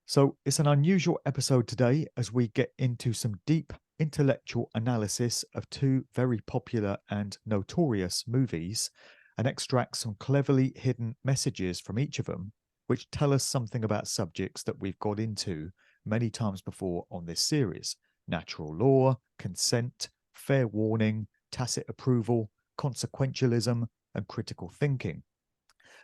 So it's an unusual episode today as we get into some deep intellectual analysis of two very popular and notorious movies and extract some cleverly hidden messages from each of them, which tell us something about subjects that we've got into many times before on this series: natural law, consent, fair warning, tacit approval, consequentialism, and critical thinking,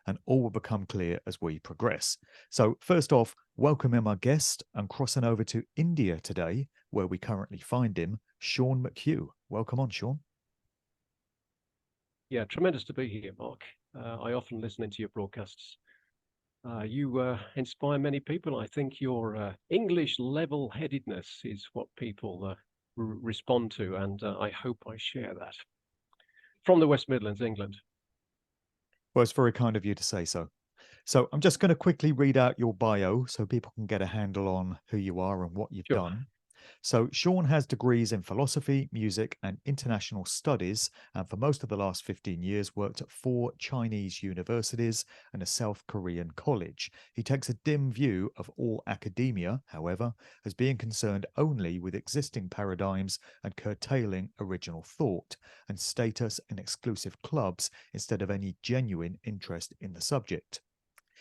and all will become clear as we progress. So, first off, welcoming our guest and crossing over to India today, where we currently find him, Sean McHugh. Welcome on, Sean. Yeah, tremendous to be here, Mark. I often listen into your broadcasts. You inspire many people. I think your English level-headedness is what people respond to, and I hope I share that. From the West Midlands, England. Well, it's very kind of you to say so. So, I'm just going to quickly read out your bio so people can get a handle on who you are and what you've Sure. done. So, Sean has degrees in philosophy, music, and international studies, and for most of the last 15 years worked at 4 Chinese universities and a South Korean college. He takes a dim view of all academia, however, as being concerned only with existing paradigms and curtailing original thought, and status in exclusive clubs instead of any genuine interest in the subject.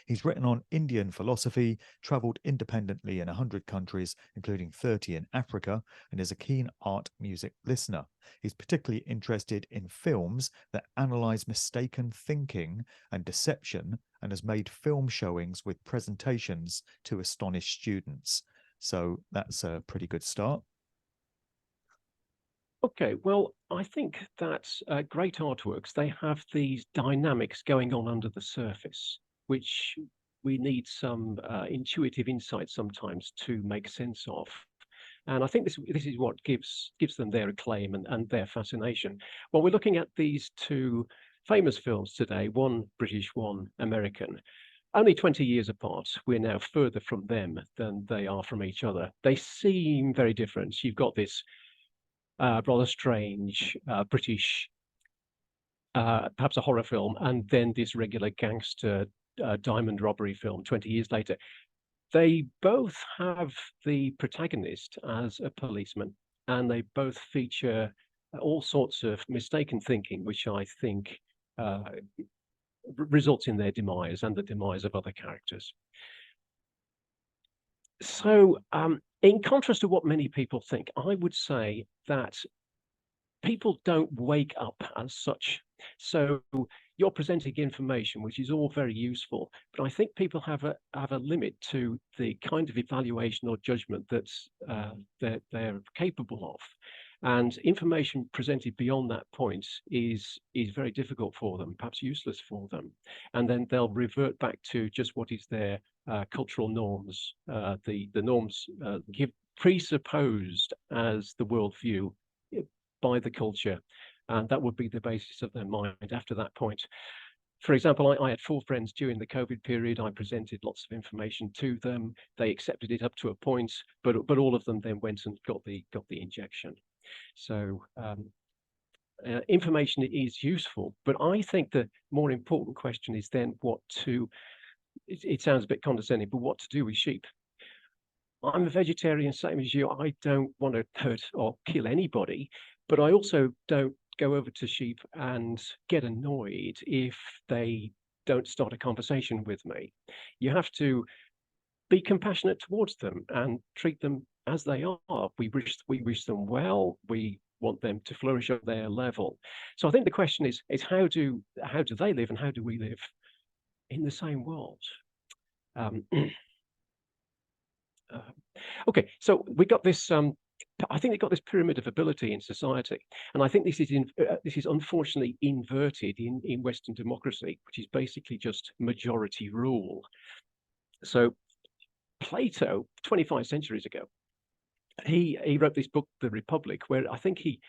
He's written on Indian philosophy, travelled independently in 100 countries, including 30 in Africa, and is a keen art music listener. He's particularly interested in films that analyse mistaken thinking and deception, and has made film showings with presentations to astonish students. So that's a pretty good start. Okay, well, I think that great artworks, they have these dynamics going on under the surface, which we need some intuitive insight sometimes to make sense of. And I think this is what gives them their acclaim and their fascination. Well, we're looking at these two famous films today, one British, one American. Only 20 years apart, we're now further from them than they are from each other. They seem very different. You've got this rather strange British, perhaps a horror film, and then this regular gangster diamond robbery film 20 years later. They both have the protagonist as a policeman, and they both feature all sorts of mistaken thinking, which I think results in their demise and the demise of other characters. So, in contrast to what many people think, I would say that people don't wake up as such. So you're presenting information, which is all very useful, but I think people have a limit to the kind of evaluation or judgment that's that they're capable of. And information presented beyond that point is very difficult for them, perhaps useless for them. And then they'll revert back to just what is their cultural norms, the norms presupposed as the worldview by the culture, and that would be the basis of their mind after that point. For example, I had 4 friends during the COVID period. I presented lots of information to them. They accepted it up to a point, but all of them then went and got the injection. So information is useful, but I think the more important question is then what to. It sounds a bit condescending, but what to do with sheep? I'm a vegetarian, same as you. I don't want to hurt or kill anybody, but I also don't go over to sheep and get annoyed if they don't start a conversation with me. You have to be compassionate towards them and treat them as they are. We wish them well. We want them to flourish at their level. So I think the question is how do they live and how do we live in the same world? Okay, so we got this. I think they got this pyramid of ability in society, and I think this is unfortunately inverted in Western democracy, which is basically just majority rule. So Plato, 25 centuries ago, he wrote this book, The Republic, where I think he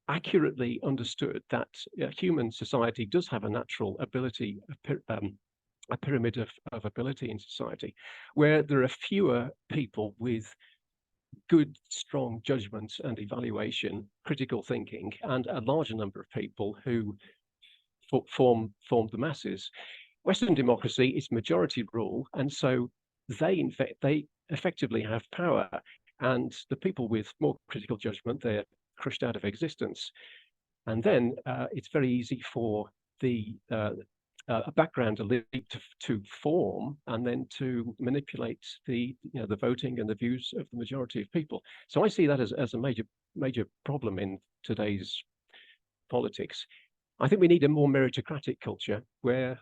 accurately understood that human society does have a natural ability, a pyramid of ability in society, where there are fewer people with good, strong judgment and evaluation, critical thinking, and a larger number of people who form the masses. Western democracy is majority rule, and so they, in fact, effectively have power, and the people with more critical judgment, they're crushed out of existence. And then it's very easy for the a background elite to form and then to manipulate the the voting and the views of the majority of people. So I see that as a major problem in today's politics. I think we need a more meritocratic culture where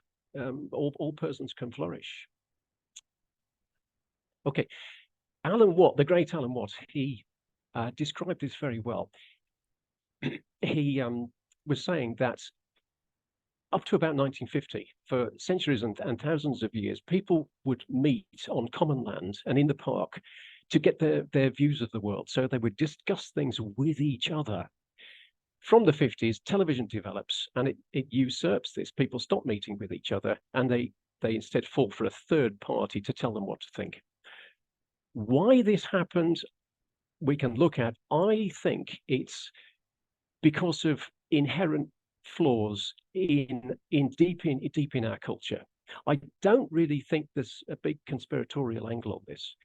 all persons can flourish. Okay, Alan Watt, the great Alan Watt, he described this very well. He was saying that up to about 1950, for centuries and thousands of years, people would meet on common land and in the park to get their views of the world. So they would discuss things with each other. From the 50s, television develops and it usurps this. People stop meeting with each other and they instead fall for a third party to tell them what to think. Why this happened, we can look at. I think it's because of inherent flaws deep in our culture. I don't really think there's a big conspiratorial angle on this.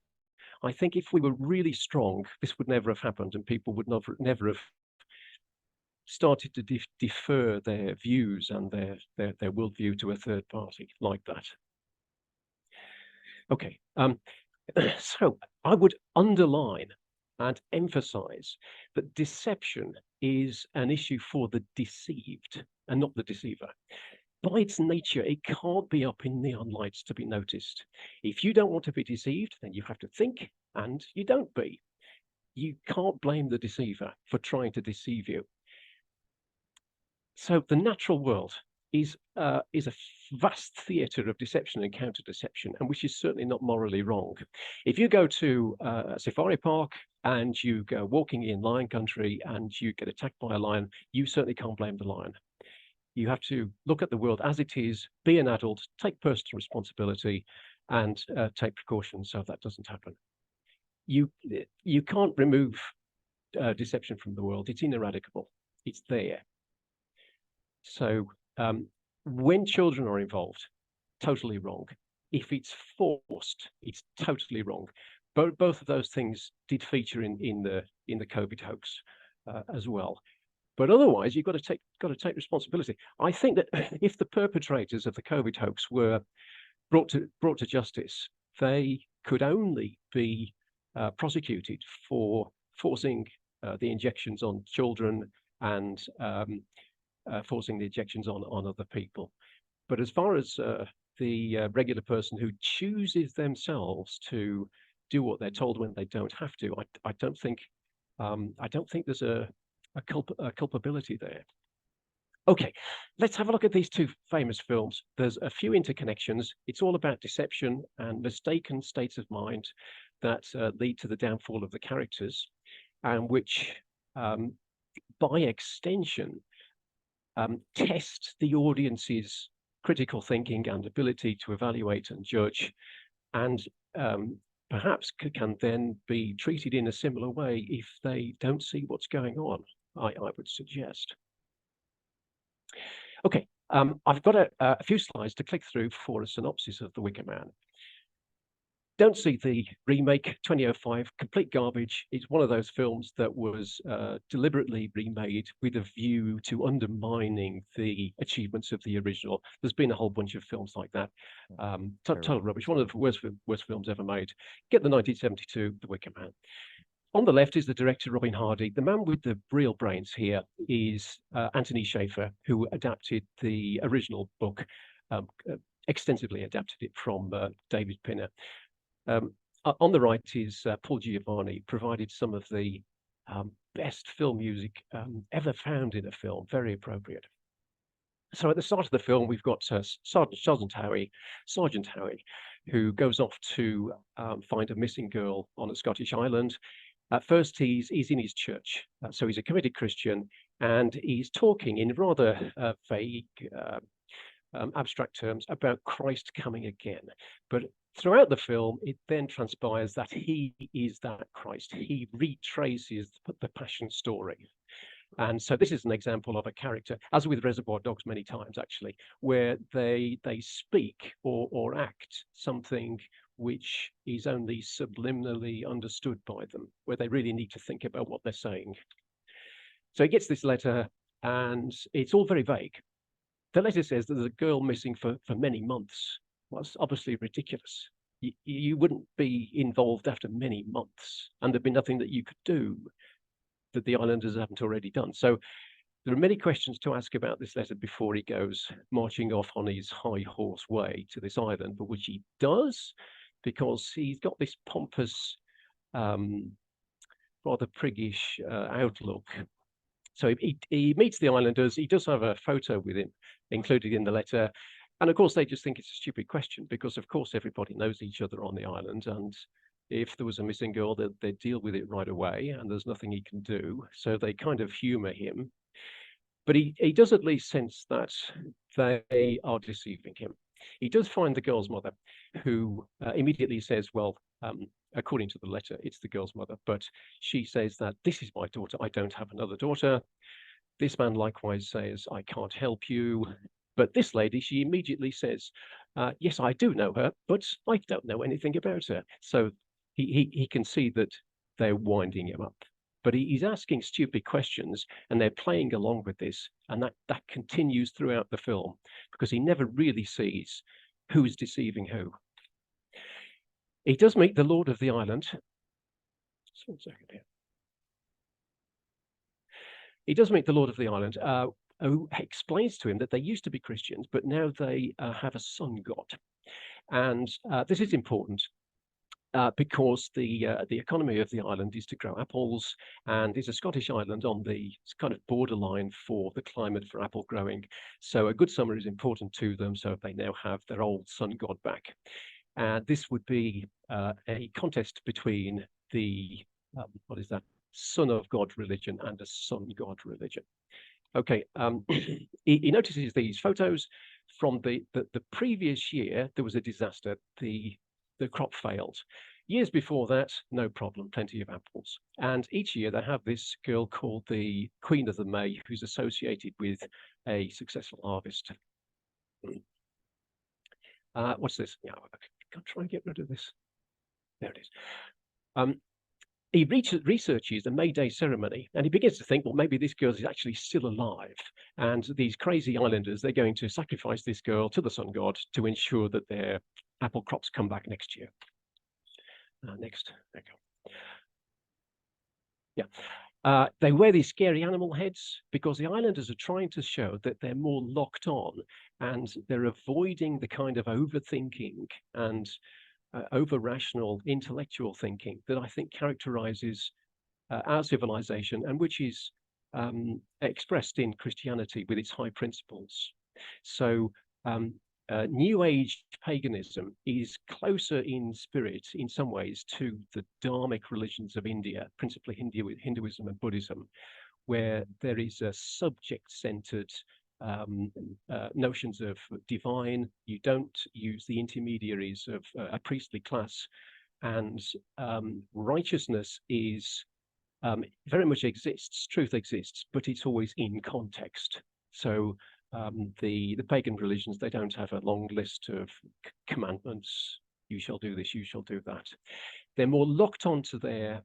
I think if we were really strong, this would never have happened, and people would never have started to defer their views and their worldview to a third party like that. Okay, so I would underline and emphasize that deception is an issue for the deceived and not the deceiver. By its nature, it can't be up in neon lights to be noticed. If you don't want to be deceived, then you have to think, and you don't be. You can't blame the deceiver for trying to deceive you. So the natural world is a vast theatre of deception and counter-deception, and which is certainly not morally wrong. If you go to a safari park and you go walking in lion country and you get attacked by a lion, you certainly can't blame the lion. You have to look at the world as it is, be an adult, take personal responsibility, and take precautions so that doesn't happen. You can't remove deception from the world. It's ineradicable. It's there. So when children are involved, totally wrong. If it's forced, it's totally wrong. Both of those things did feature in the COVID hoax as well. But otherwise, you've got to take responsibility. I think that if the perpetrators of the COVID hoax were brought to justice, they could only be prosecuted for forcing the injections on children and forcing the injections on other people. But as far as the regular person who chooses themselves to do what they're told when they don't have to, I don't think there's a culpability there. Okay, let's have a look at these two famous films. There's a few interconnections. It's all about deception and mistaken states of mind that lead to the downfall of the characters, and which, by extension, test the audience's critical thinking and ability to evaluate and judge, and perhaps can then be treated in a similar way if they don't see what's going on, I would suggest. Okay, I've got a few slides to click through for a synopsis of The Wicker Man. Don't see the remake 2005, complete garbage. It's one of those films that was deliberately remade with a view to undermining the achievements of the original. There's been a whole bunch of films like that. Total rubbish, one of the worst films ever made. Get the 1972, The Wicker Man. On the left is the director, Robin Hardy. The man with the real brains here is Anthony Schaefer, who adapted the original book, extensively adapted it from David Pinner. On the right is Paul Giovanni, provided some of the best film music ever found in a film, very appropriate. So at the start of the film, we've got Sergeant Howie, who goes off to find a missing girl on a Scottish island. At first, he's in his church, so he's a committed Christian, and he's talking in rather vague, abstract terms about Christ coming again. But throughout the film, it then transpires that he is that Christ. He retraces the passion story. And so this is an example of a character, as with Reservoir Dogs many times, actually, where they speak or act something which is only subliminally understood by them, where they really need to think about what they're saying. So he gets this letter, and it's all very vague. The letter says that there's a girl missing for many months. Well, that's obviously ridiculous. You wouldn't be involved after many months, and there'd be nothing that you could do that the islanders haven't already done. So there are many questions to ask about this letter before he goes marching off on his high horse way to this island, but which he does because he's got this pompous, rather priggish outlook. So he meets the islanders. He does have a photo with him included in the letter. And of course, they just think it's a stupid question because, of course, everybody knows each other on the island. And if there was a missing girl, they'd deal with it right away. And there's nothing he can do. So they kind of humor him. But he does at least sense that they are deceiving him. He does find the girl's mother, who immediately says, well, according to the letter, it's the girl's mother. But she says that this is my daughter. I don't have another daughter. This man likewise says, I can't help you. But this lady, she immediately says, yes, I do know her, but I don't know anything about her. So he can see that they're winding him up. But he's asking stupid questions, and they're playing along with this. And that continues throughout the film because he never really sees who's deceiving who. He does meet the Lord of the Island. Just 1 second here. He does meet the Lord of the Island, who explains to him that they used to be Christians, but now they have a sun god. And this is important because the economy of the island is to grow apples, and it's a Scottish island on the kind of borderline for the climate for apple growing. So a good summer is important to them, so they now have their old sun god back. And this would be a contest between the, what is that, son of God religion and a sun god religion. Okay, he notices these photos from the previous year. There was a disaster. The crop failed. Years before that, no problem, plenty of apples. And each year they have this girl called the Queen of the May, who's associated with a successful harvest. What's this? Yeah, I'll try and get rid of this. There it is. He researches the May Day ceremony, and he begins to think, well, maybe this girl is actually still alive. And these crazy islanders, they're going to sacrifice this girl to the sun god to ensure that their apple crops come back next year. Next, there you go. Yeah. They wear these scary animal heads because the islanders are trying to show that they're more locked on, and they're avoiding the kind of overthinking and over-rational intellectual thinking that I think characterizes our civilization, and which is expressed in Christianity with its high principles. So New Age paganism is closer in spirit, in some ways, to the Dharmic religions of India, principally Hinduism and Buddhism, where there is a subject-centered notions of divine. You don't use the intermediaries of a priestly class, and righteousness is very much exists, truth exists, but it's always in context. So the pagan religions, they don't have a long list of commandments. You shall do this, you shall do that. They're more locked onto their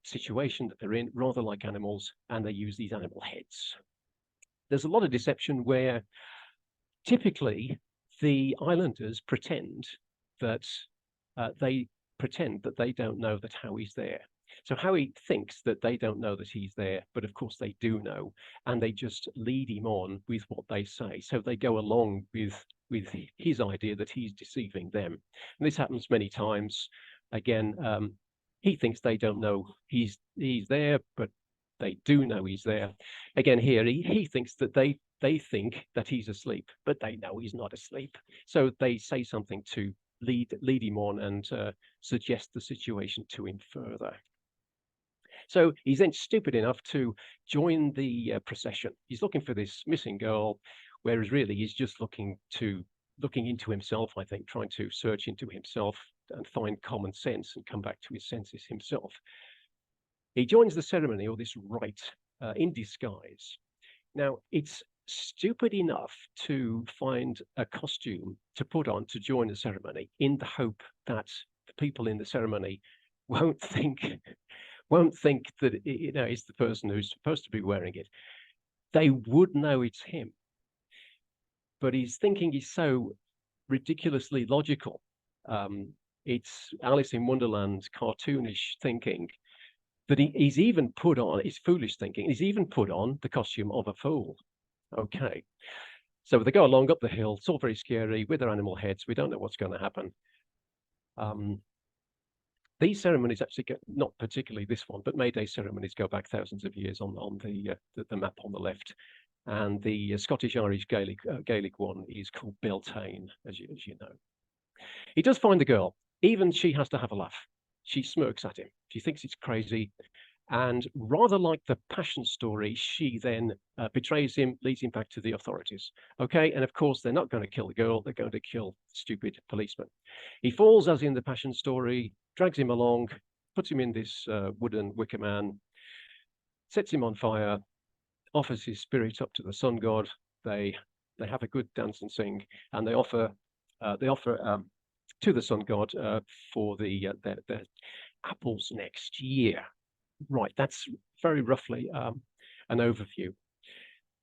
situation that they're in, rather like animals, and they use these animal heads. There's a lot of deception where typically the islanders pretend that they don't know that Howie's there. So Howie thinks that they don't know that he's there, but of course they do know, and they just lead him on with what they say. So they go along with his idea that he's deceiving them. And this happens many times. Again, he thinks they don't know he's there, but they do know he's there. Again, here he thinks that they think that he's asleep, but they know he's not asleep. So they say something to lead him on and suggest the situation to him further. So he's then stupid enough to join the procession. He's looking for this missing girl, whereas really he's just looking into himself, I think, trying to search into himself and find common sense and come back to his senses himself. He joins the ceremony, or this rite, in disguise. Now, it's stupid enough to find a costume to put on to join the ceremony in the hope that the people in the ceremony won't think that it's the person who's supposed to be wearing it. They would know it's him. But his thinking is so ridiculously logical. It's Alice in Wonderland cartoonish thinking that he's even put on, it's foolish thinking, he's even put on the costume of a fool. Okay. So they go along up the hill. It's all very scary with their animal heads. We don't know what's going to happen. These ceremonies actually get, not particularly this one, but May Day ceremonies go back thousands of years on the map on the left. And the Scottish-Irish Gaelic one is called Beltane, as you know. He does find the girl. Even she has to have a laugh. She smirks at him. She thinks it's crazy. And rather like the Passion story, she then betrays him, leads him back to the authorities. Okay, and of course, they're not going to kill the girl. They're going to kill the stupid policeman. He falls, as in the Passion story, drags him along, puts him in this wooden wicker man, sets him on fire, offers his spirit up to the sun god. They have a good dance and sing, and they offer to the sun god for their apples next year. Right, that's very roughly an overview.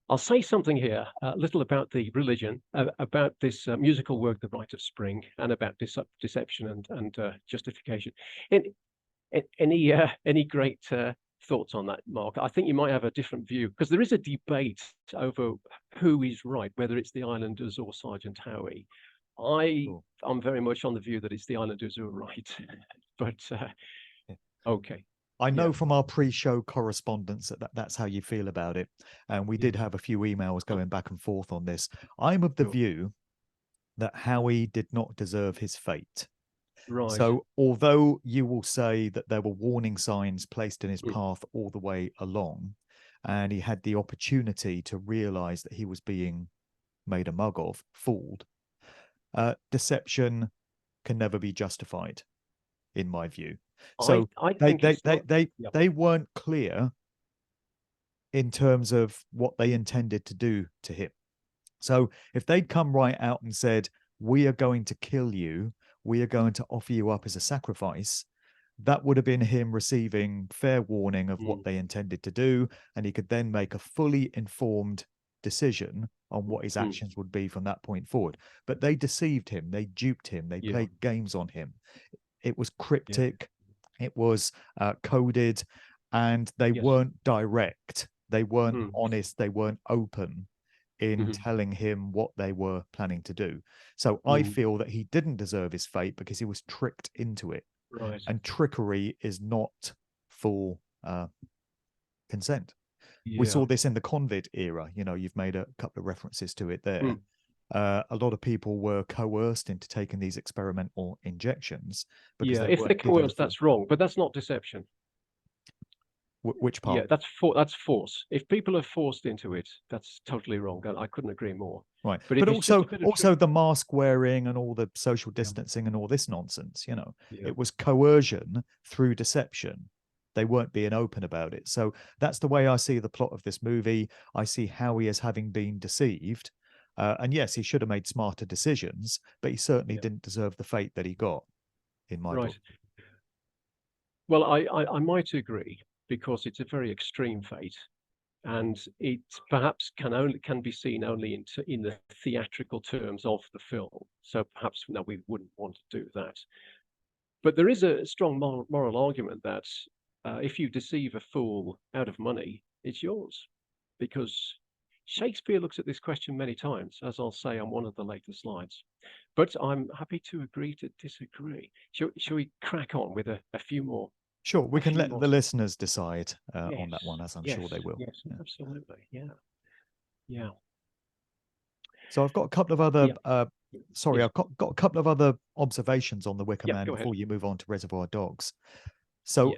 I'll say something here, a little about the religion, about this musical work, The Rite of Spring, and about deception and justification. Any great thoughts on that, Mark? I think you might have a different view, because there is a debate over who is right, whether it's the Islanders or Sergeant Howie. I'm very much on the view that it's the Islanders who are right, but okay. I know from our pre-show correspondence that's how you feel about it. And we did have a few emails going back and forth on this. I'm of the view that Howie did not deserve his fate. Right. So although you will say that there were warning signs placed in his path all the way along, and he had the opportunity to realize that he was being made a mug of, fooled, deception can never be justified, in my view. So I think they weren't clear in terms of what they intended to do to him. So if they'd come right out and said, we are going to kill you, we are going to offer you up as a sacrifice, that would have been him receiving fair warning of what they intended to do, and he could then make a fully informed decision on what his actions would be from that point forward. But they deceived him, they duped him, they played games on him. It was cryptic, it was coded, and they weren't direct, they weren't honest, they weren't open in telling him what they were planning to do. So I feel that he didn't deserve his fate because he was tricked into it. Right. And trickery is not full consent. We saw this in the COVID era. You know, you've made a couple of references to it there. A lot of people were coerced into taking these experimental injections. Because if they're coerced, that's wrong, but that's not deception. Which part? Yeah, that's force. If people are forced into it, that's totally wrong. I couldn't agree more. Right, but also the mask wearing and all the social distancing and all this nonsense. You know, it was coercion through deception. They weren't being open about it. So that's the way I see the plot of this movie. I see Howie as having been deceived. And yes, he should have made smarter decisions, but he certainly didn't deserve the fate that he got, in my book. Well, I might agree, because it's a very extreme fate, and it perhaps can be seen only in the theatrical terms of the film. So perhaps we wouldn't want to do that. But there is a strong moral argument that if you deceive a fool out of money, it's yours, because Shakespeare looks at this question many times, as I'll say on one of the later slides. But I'm happy to agree to disagree. Shall we crack on with a few more? Sure, we can let the listeners decide on that one, as I'm sure they will. Yes, absolutely. Yeah. So I've got a couple of other I've got a couple of other observations on the Wicker Man before you move on to Reservoir Dogs. So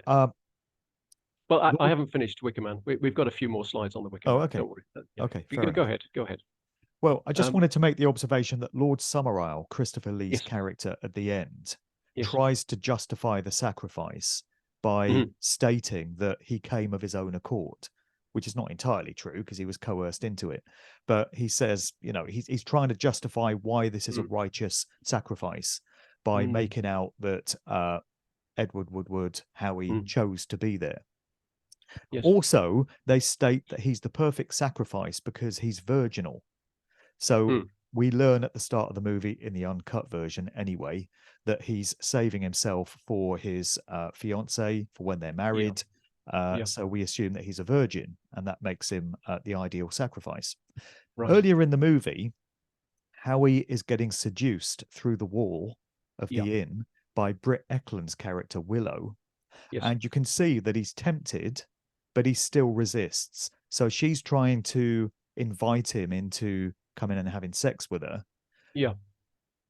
well, I haven't finished Wicker Man. We've got a few more slides on the Wicker Man. Okay. Don't worry. Okay. Go ahead. Well, I just wanted to make the observation that Lord Summerisle, Christopher Lee's character at the end, tries to justify the sacrifice by stating that he came of his own accord. which is not entirely true because he was coerced into it. But he says, you know, he's trying to justify why this is a Mm. righteous sacrifice by Mm. making out that Edward Woodward, Howie, Mm. chose to be there. Yes. Also, they state that he's the perfect sacrifice because he's virginal. So Mm. we learn at the start of the movie, in the uncut version anyway, that he's saving himself for his fiancée for when they're Yeah. married. Yeah. So we assume that he's a virgin, and that makes him the ideal sacrifice. Right. Earlier in the movie, Howie is getting seduced through the wall of Yeah. the inn by Britt Ekland's character Willow, Yes. and you can see that he's tempted, but he still resists. So she's trying to invite him into coming and having sex with her, Yeah.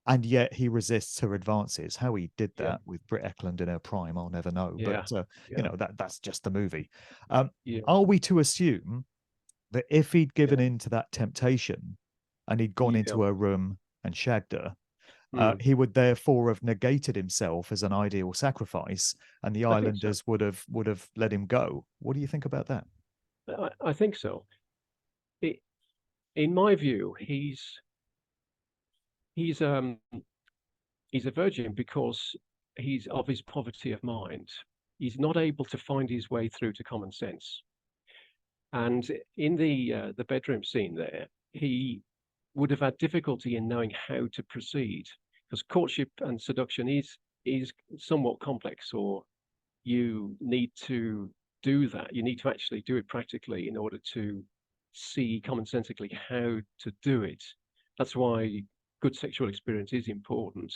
and yet he resists her advances. How he did Yeah. that with Britt Ekland in her prime, I'll never know. But Yeah. you Yeah. know, that's just the movie. Um, Yeah. are we to assume that if he'd given Yeah. in to that temptation and he'd gone Yeah. into her room and shagged her, Mm. he would therefore have negated himself as an ideal sacrifice, and the I think so. islanders would have let him go? What do you think about that? I think so. It, in my view, he's he's a virgin because he's of his poverty of mind. He's not able to find his way through to common sense. And in the bedroom scene there, he would have had difficulty in knowing how to proceed because courtship and seduction is somewhat complex, or you need to do that. You need to actually do it practically in order to see commonsensically how to do it. That's why good sexual experience is important.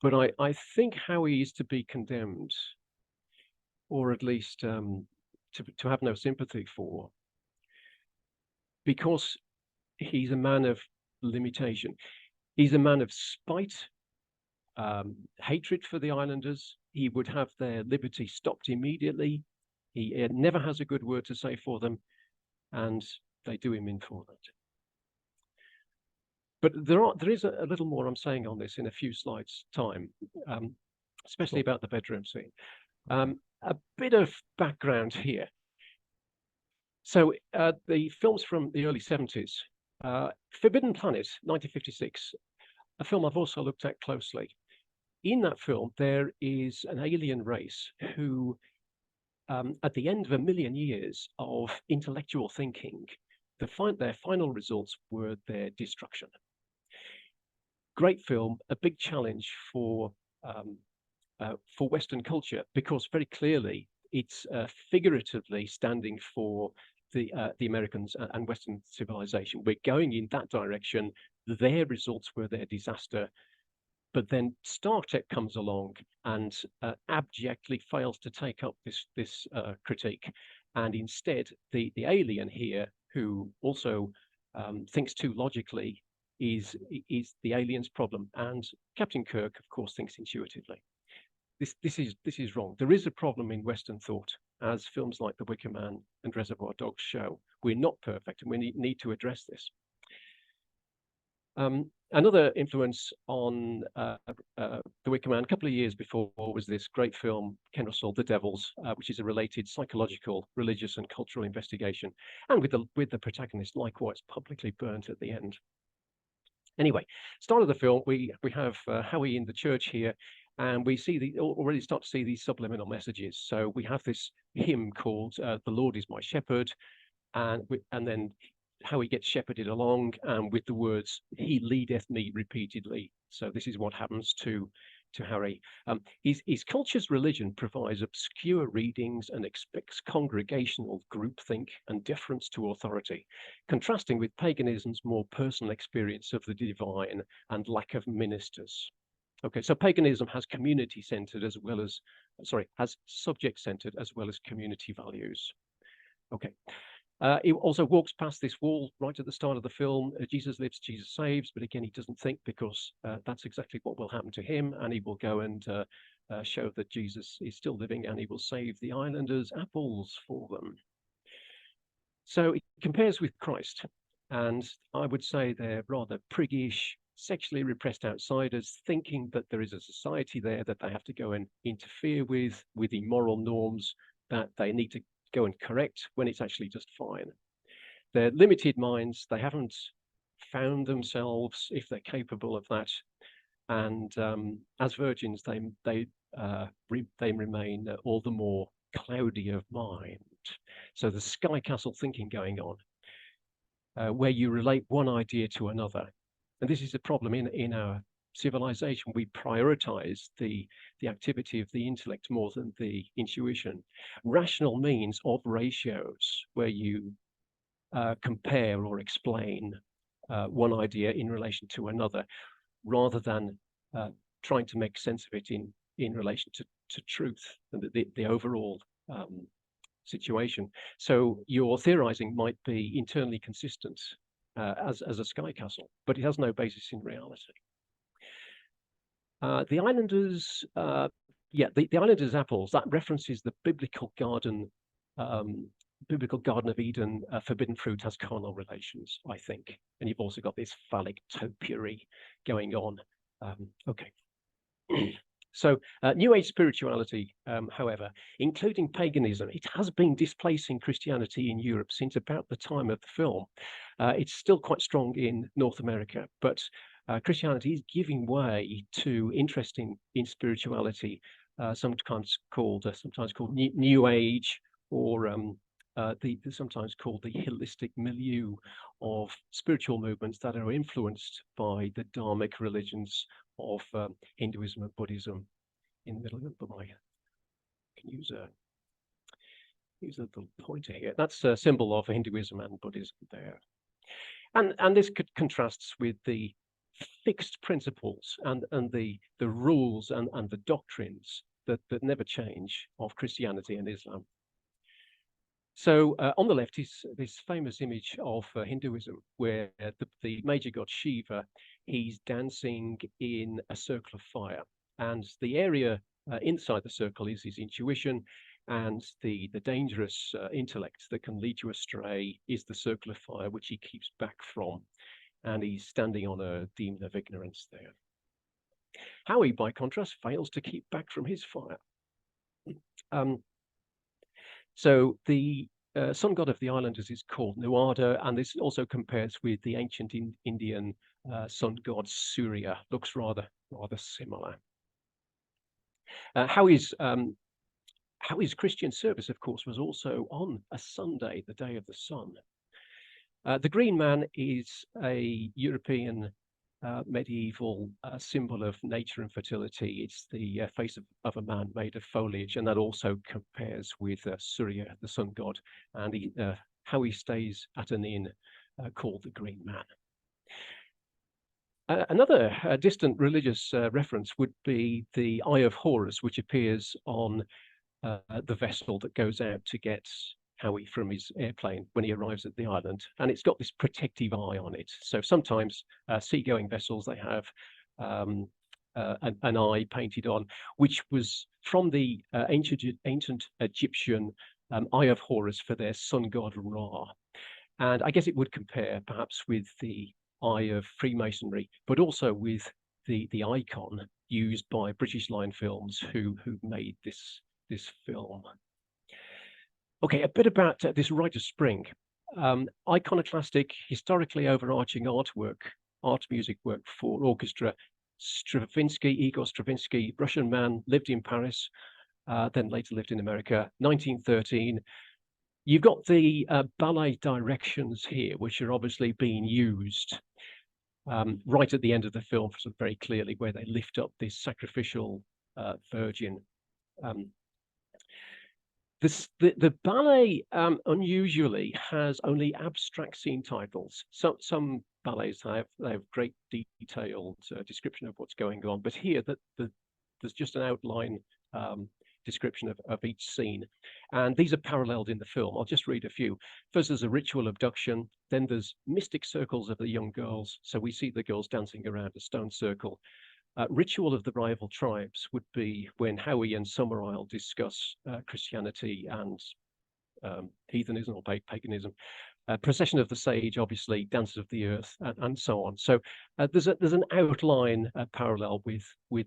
But I think Howie is to be condemned, or at least to have no sympathy for, because he's a man of limitation. He's a man of spite, hatred for the islanders. He would have their liberty stopped immediately. He never has a good word to say for them, and they do him in for that. But there is a little more I'm saying on this in a few slides' time, especially about the bedroom scene. A bit of background here. So the films from the early 70s, Forbidden Planet, 1956, a film I've also looked at closely. In that film, there is an alien race who, at the end of 1,000,000 years of intellectual thinking, their final results were their destruction. Great film, a big challenge for Western culture, because very clearly it's figuratively standing for the Americans and Western civilization. We're going in that direction. Their results were their disaster. But then Star Trek comes along and abjectly fails to take up this critique, and instead the alien here, who also thinks too logically, is the alien's problem, and Captain Kirk, of course, thinks intuitively. This is wrong. There is a problem in Western thought, as films like The Wicker Man and Reservoir Dogs show. We're not perfect, and we need to address this. Another influence on The Wicker Man a couple of years before was this great film, Ken Russell, The Devils, which is a related psychological, religious, and cultural investigation, and with the protagonist likewise publicly burnt at the end. Anyway, start of the film, we have Howie in the church here, and we already start to see these subliminal messages. So we have this hymn called "The Lord is my shepherd," and then Howie gets shepherded along, and with the words "He leadeth me" repeatedly. So this is what happens to Harry. His culture's religion provides obscure readings and expects congregational groupthink and deference to authority, contrasting with paganism's more personal experience of the divine and lack of ministers. Okay, so paganism has community-centered as well as, has subject-centered as well as community values. Okay. He also walks past this wall right at the start of the film. Jesus lives, Jesus saves, but again, he doesn't think, because that's exactly what will happen to him, and he will go and show that Jesus is still living, and he will save the islanders apples for them. So it compares with Christ, and I would say they're rather priggish, sexually repressed outsiders, thinking that there is a society there that they have to go and interfere with immoral norms, that they need to go and correct when it's actually just fine. They're limited minds. They haven't found themselves, if they're capable of that. And as virgins, they remain all the more cloudy of mind. So the sky castle thinking going on, where you relate one idea to another. And this is a problem in our civilization. We prioritize the activity of the intellect more than the intuition. Rational means of ratios, where you compare or explain one idea in relation to another, rather than trying to make sense of it in relation to truth and the overall situation. So your theorizing might be internally consistent as a sky castle, but it has no basis in reality. The islanders, the islanders' apples, that references the biblical Garden of Eden. Forbidden fruit has carnal relations, I think, and you've also got this phallic topiary going on. Okay. So New Age spirituality, however, including paganism, it has been displacing Christianity in Europe since about the time of the film. It's still quite strong in North America, but Christianity is giving way to interest in spirituality, sometimes called New Age, or sometimes called the holistic milieu of spiritual movements that are influenced by the dharmic religions of Hinduism and Buddhism. In the middle of the I can use a little pointer here. That's a symbol of Hinduism and Buddhism there. And this contrasts with the fixed principles and the rules and the doctrines that never change of Christianity and Islam. So on the left is this famous image of Hinduism, where the major god Shiva, he's dancing in a circle of fire, and the area inside the circle is his intuition, and the dangerous intellect that can lead you astray is the circle of fire, which he keeps back from, and he's standing on a demon of ignorance there. Howie, by contrast, fails to keep back from his fire. So the sun god of the islanders is called Nuada, and this also compares with the ancient Indian sun god Surya. Looks rather similar. Howie's Christian service, of course, was also on a Sunday, the day of the sun. The Green Man is a European medieval symbol of nature and fertility. It's the face of a man made of foliage, and that also compares with Surya, the sun god, and how he stays at an inn called the Green Man. Another distant religious reference would be the Eye of Horus, which appears on the vessel that goes out to get Howie from his airplane when he arrives at the island, and it's got this protective eye on it. So sometimes seagoing vessels, they have an eye painted on, which was from the ancient Egyptian Eye of Horus for their sun god Ra. And I guess it would compare perhaps with the Eye of Freemasonry, but also with the icon used by British Line Films, who made this film. Okay, a bit about this Rite of Spring. Iconoclastic, historically overarching art music work for orchestra. Igor Stravinsky, Russian man, lived in Paris, then later lived in America, 1913. You've got the ballet directions here, which are obviously being used right at the end of the film, sort of very clearly, where they lift up this sacrificial virgin. The ballet unusually has only abstract scene titles. Some ballets they have great detailed description of what's going on, but here there's just an outline description of each scene, and these are paralleled in the film. I'll just read a few. First, there's a ritual abduction. Then there's mystic circles of the young girls. So we see the girls dancing around a stone circle. Ritual of the rival tribes would be when Howie and Summerisle discuss Christianity and heathenism or paganism. Procession of the Sage, obviously, Dances of the Earth, and so on. So there's an outline parallel with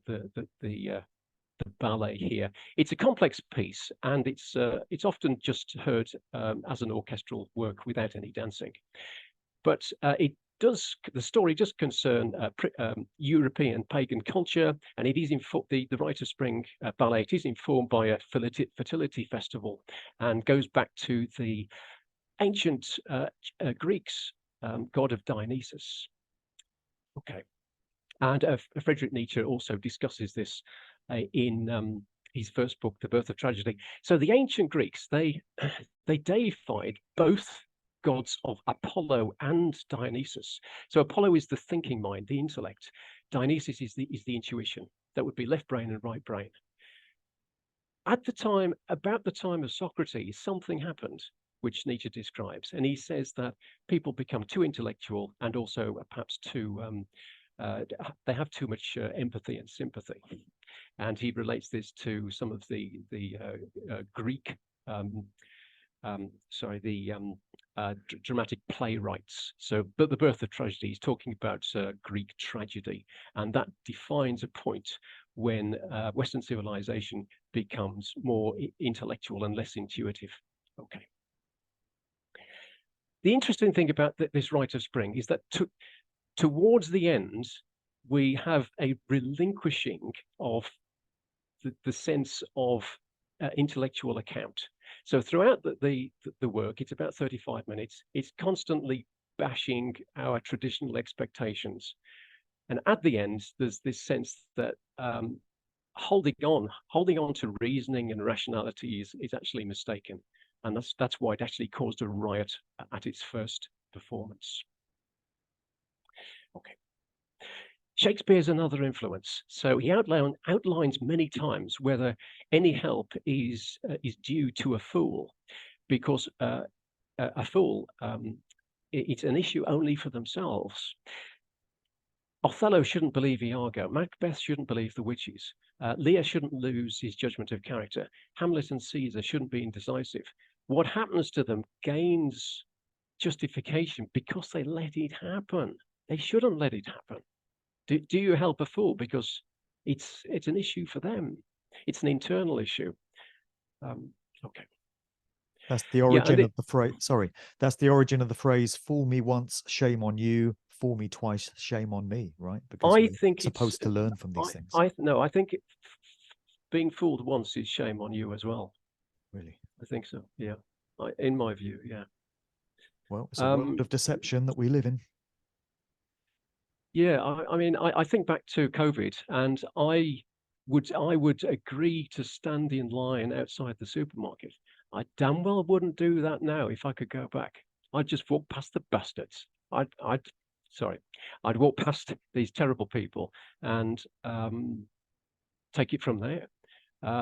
the ballet here. It's a complex piece, and it's often just heard as an orchestral work without any dancing. But the story does concern European pagan culture, and it is the Rite of Spring ballet. It is informed by a fertility festival, and goes back to the ancient Greeks, god of Dionysus. Okay, and Friedrich Nietzsche also discusses this in his first book, The Birth of Tragedy. So the ancient Greeks, they deified both gods of Apollo and Dionysus. So Apollo is the thinking mind, the intellect. Dionysus is the intuition. That would be left brain and right brain. At the time, about the time of Socrates, something happened, which Nietzsche describes, and he says that people become too intellectual and also perhaps too they have too much empathy and sympathy. And he relates this to some of the Greek dramatic playwrights. So, but The Birth of Tragedy is talking about Greek tragedy, and that defines a point when Western civilization becomes more intellectual and less intuitive. Okay. The interesting thing about this Rite of Spring is that towards the end, we have a relinquishing of the sense of intellectual account. So throughout the work, it's about 35 minutes. It's constantly bashing our traditional expectations. And at the end, there's this sense that holding on to reasoning and rationality is actually mistaken. And that's why it actually caused a riot at its first performance. Okay. Shakespeare's another influence. So he outlines many times whether any help is due to a fool, because a fool, it's an issue only for themselves. Othello shouldn't believe Iago. Macbeth shouldn't believe the witches. Lear shouldn't lose his judgment of character. Hamlet and Caesar shouldn't be indecisive. What happens to them gains justification because they let it happen. They shouldn't let it happen. Do you help a fool because it's an issue for them? It's an internal issue. Okay. That's the origin of the phrase. Sorry, that's the origin of the phrase "Fool me once, shame on you. Fool me twice, shame on me." Right? Because I we're think supposed to learn from these things. I think being fooled once is shame on you as well. Really? I think so. Yeah. In my view, yeah. Well, it's a world of deception that we live in. Yeah, I mean, I think back to COVID, and I would agree to stand in line outside the supermarket. I damn well wouldn't do that now if I could go back. I'd just walk past the bastards. I'd walk past these terrible people and take it from there.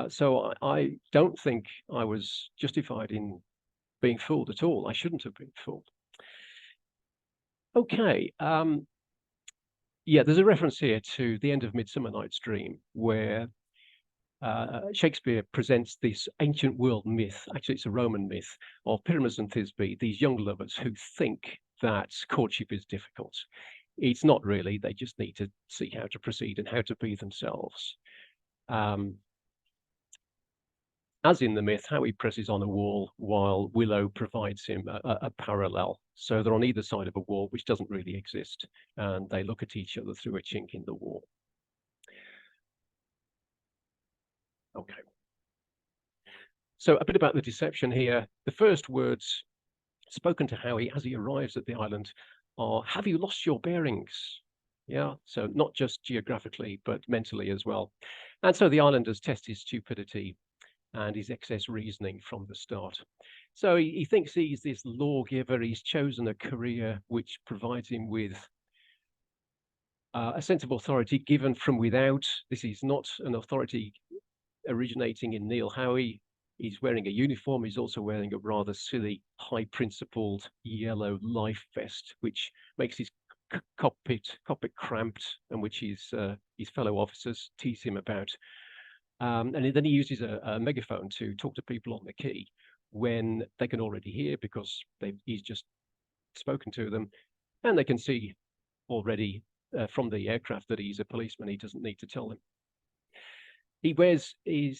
So I don't think I was justified in being fooled at all. I shouldn't have been fooled. Okay. Yeah, there's a reference here to the end of Midsummer Night's Dream, where Shakespeare presents this ancient world myth. Actually, it's a Roman myth of Pyramus and Thisbe, these young lovers who think that courtship is difficult. It's not really. They just need to see how to proceed and how to be themselves. As in the myth, Howie presses on a wall while Willow provides him a parallel. So they're on either side of a wall, which doesn't really exist. And they look at each other through a chink in the wall. Okay. So a bit about the deception here. The first words spoken to Howie as he arrives at the island are, "Have you lost your bearings?" Yeah, so not just geographically, but mentally as well. And so the islanders test his stupidity and his excess reasoning from the start. So he thinks he's this lawgiver. He's chosen a career which provides him with a sense of authority given from without. This is not an authority originating in Neil Howie. He's wearing a uniform. He's also wearing a rather silly, high-principled yellow life vest, which makes his cockpit cramped, and which his fellow officers tease him about. And then he uses a megaphone to talk to people on the quay when they can already hear because he's just spoken to them, and they can see already from the aircraft that he's a policeman. He doesn't need to tell them.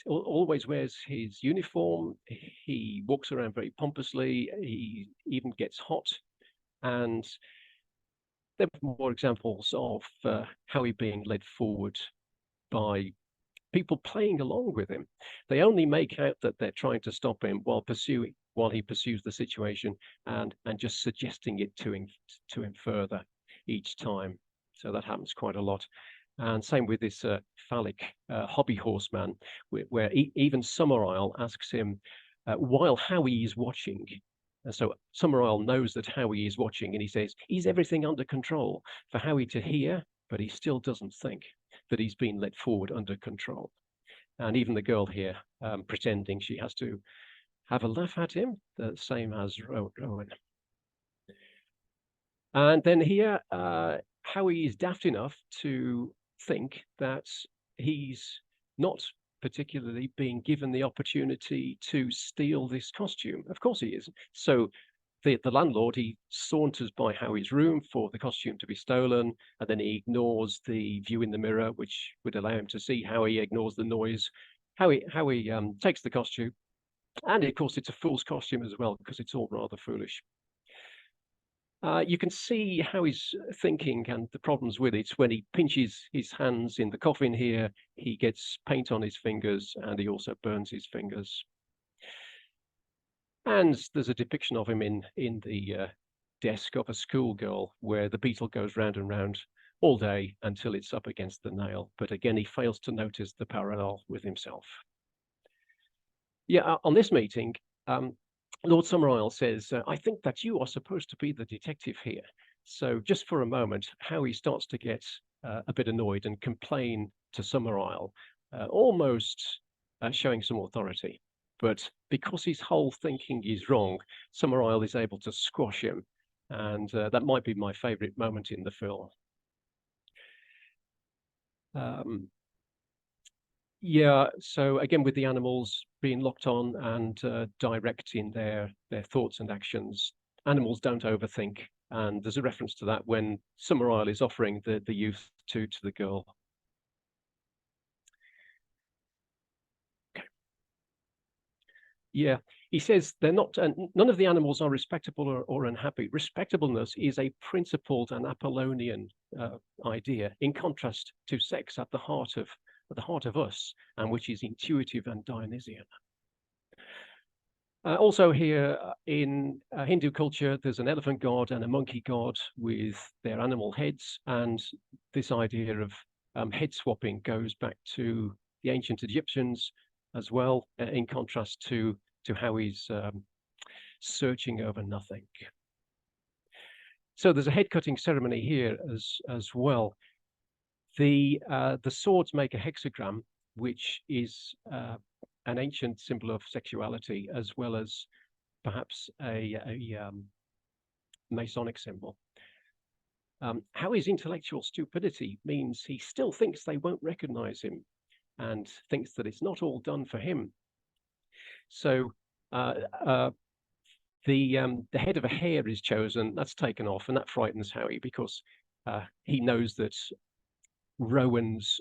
always wears his uniform. He walks around very pompously. He even gets hot. And there are more examples of Howie being led forward by people playing along with him. They only make out that they're trying to stop him while he pursues the situation and just suggesting it to him further each time. So that happens quite a lot. And same with this phallic hobby horseman, where even Summerisle asks him while Howie is watching. And so Summerisle knows that Howie is watching, and he says, "Is everything under control?" For Howie to hear, but he still doesn't think that he's been led forward under control. And even the girl here, pretending she has to have a laugh at him, the same as Rowan. And then here, Howie is daft enough to think that he's not particularly being given the opportunity to steal this costume. Of course he is. So the landlord, he saunters by Howie's room for the costume to be stolen, and then he ignores the view in the mirror, which would allow him to see Howie, ignores the noise. Howie takes the costume, and of course it's a fool's costume as well, because it's all rather foolish. You can see how he's thinking and the problems with it when he pinches his hands in the coffin here. He gets paint on his fingers, and he also burns his fingers. And there's a depiction of him in the desk of a schoolgirl, where the beetle goes round and round all day until it's up against the nail. But again, he fails to notice the parallel with himself. Yeah, on this meeting, Lord Summerisle says, "I think that you are supposed to be the detective here." So just for a moment, Howie starts to get a bit annoyed and complain to Summerisle, almost showing some authority. But because his whole thinking is wrong, Summerisle is able to squash him. And that might be my favorite moment in the film. Yeah, so again, with the animals being locked on and directing their thoughts and actions, animals don't overthink. And there's a reference to that when Summerisle is offering the youth to the girl. Okay. Yeah, he says they're not, none of the animals are respectable or unhappy. Respectableness is a principled and Apollonian idea, in contrast to sex at the heart of us, and which is intuitive and Dionysian. Also here in Hindu culture, there's an elephant god and a monkey god with their animal heads, and this idea of head swapping goes back to the ancient Egyptians as well, in contrast to how he's searching over nothing. So there's a head cutting ceremony here as well. The swords make a hexagram, which is an ancient symbol of sexuality, as well as perhaps a Masonic symbol. Howie's intellectual stupidity means he still thinks they won't recognize him, and thinks that it's not all done for him. So the head of a hare is chosen. That's taken off, and that frightens Howie, because he knows that Rowan's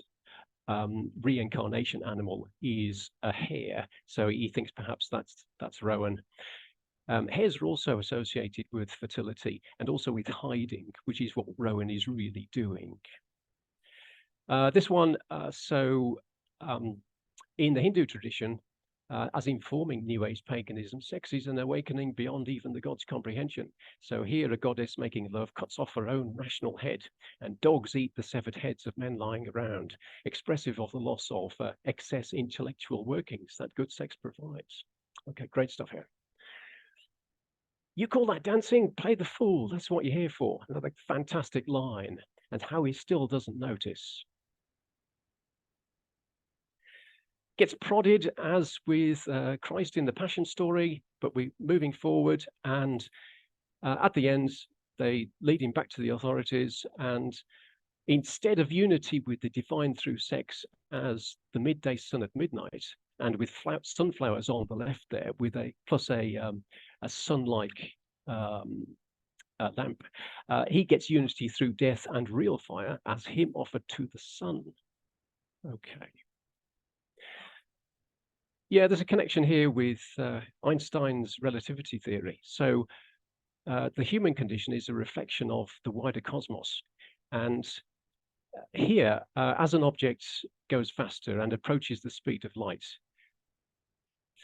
reincarnation animal is a hare, so he thinks perhaps that's Rowan. Hares are also associated with fertility and also with hiding, which is what Rowan is really doing. This one, in the Hindu tradition, as informing New Age paganism, sex is an awakening beyond even the god's comprehension. So here a goddess making love cuts off her own rational head, and dogs eat the severed heads of men lying around, expressive of the loss of excess intellectual workings that good sex provides. Okay, great stuff here. "You call that dancing? Play the fool. That's what you're here for." Another fantastic line, and how he still doesn't notice. Gets prodded as with Christ in the Passion story, but we're moving forward, and at the end, they lead him back to the authorities, and instead of unity with the divine through sex as the midday sun at midnight, and with sunflowers on the left there, with a sun-like lamp, he gets unity through death and real fire as him offered to the sun. Okay. Yeah, there's a connection here with Einstein's relativity theory. So the human condition is a reflection of the wider cosmos. And here, as an object goes faster and approaches the speed of light,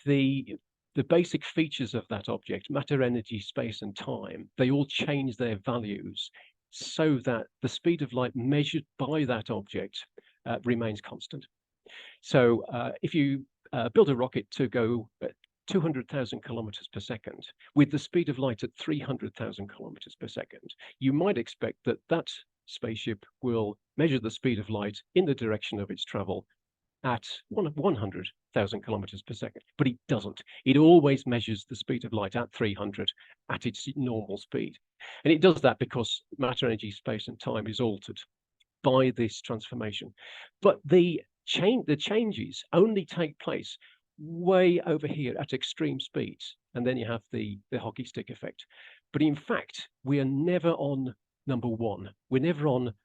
the basic features of that object, matter, energy, space, and time, they all change their values so that the speed of light measured by that object remains constant. So if you build a rocket to go at 200,000 kilometers per second with the speed of light at 300,000 kilometers per second, you might expect that that spaceship will measure the speed of light in the direction of its travel at 100,000 kilometers per second, but it doesn't. It always measures the speed of light at 300 at its normal speed. And it does that because matter, energy, space, and time is altered by this transformation. But the changes only take place way over here at extreme speeds. And then you have the hockey stick effect. But in fact, we are never on number one. We're never on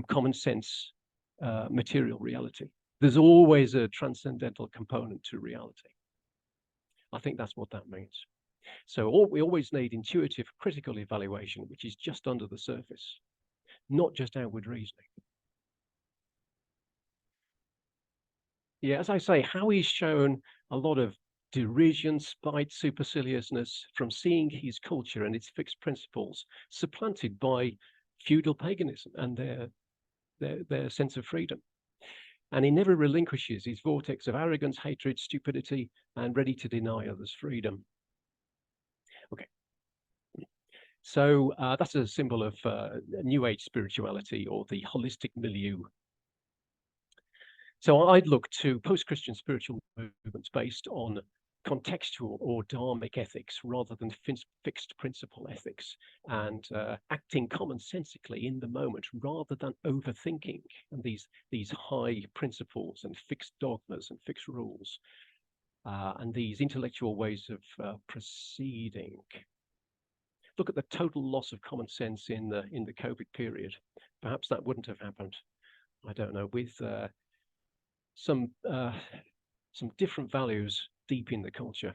common sense material reality. There's always a transcendental component to reality. I think that's what that means. So we always need intuitive critical evaluation, which is just under the surface, not just outward reasoning. Yeah, as I say, Howie's shown a lot of derision, spite, superciliousness from seeing his culture and its fixed principles supplanted by feudal paganism and their sense of freedom. And he never relinquishes his vortex of arrogance, hatred, stupidity, and ready to deny others freedom. Okay. So that's a symbol of New Age spirituality, or the holistic milieu. So I'd look to post-Christian spiritual movements based on contextual or dharmic ethics rather than fixed principle ethics, and acting commonsensically in the moment rather than overthinking and these high principles and fixed dogmas and fixed rules, and these intellectual ways of proceeding. Look at the total loss of common sense in the COVID period. Perhaps that wouldn't have happened, I don't know, with some different values deep in the culture.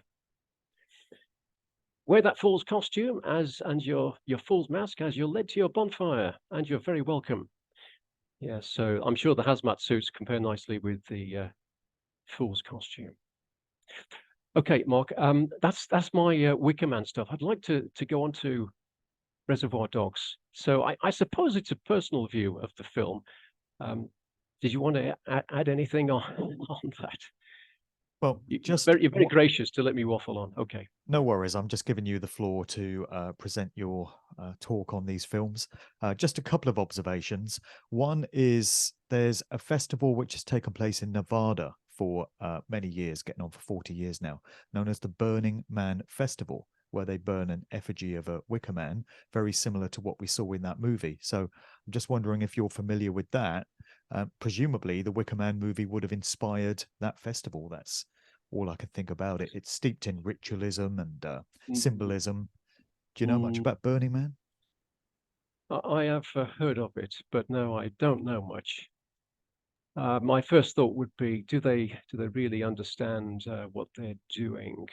Wear that fool's costume and your fool's mask as you're led to your bonfire, and you're very welcome. Yeah, so I'm sure the hazmat suits compare nicely with the fool's costume. Okay, Mark, that's my Wicker Man stuff. I'd like to go on to Reservoir Dogs. So I suppose it's a personal view of the film. Did you want to add anything on that? Well, you're very gracious to let me waffle on. Okay. No worries. I'm just giving you the floor to present your talk on these films. Just a couple of observations. One is there's a festival which has taken place in Nevada for many years, getting on for 40 years now, known as the Burning Man Festival, where they burn an effigy of a Wicker Man, very similar to what we saw in that movie. So I'm just wondering if you're familiar with that. Presumably, the Wicker Man movie would have inspired that festival. That's all I can think about it. It's steeped in ritualism and symbolism. Do you know much about Burning Man? I have heard of it, but no, I don't know much. My first thought would be, do they really understand what they're doing?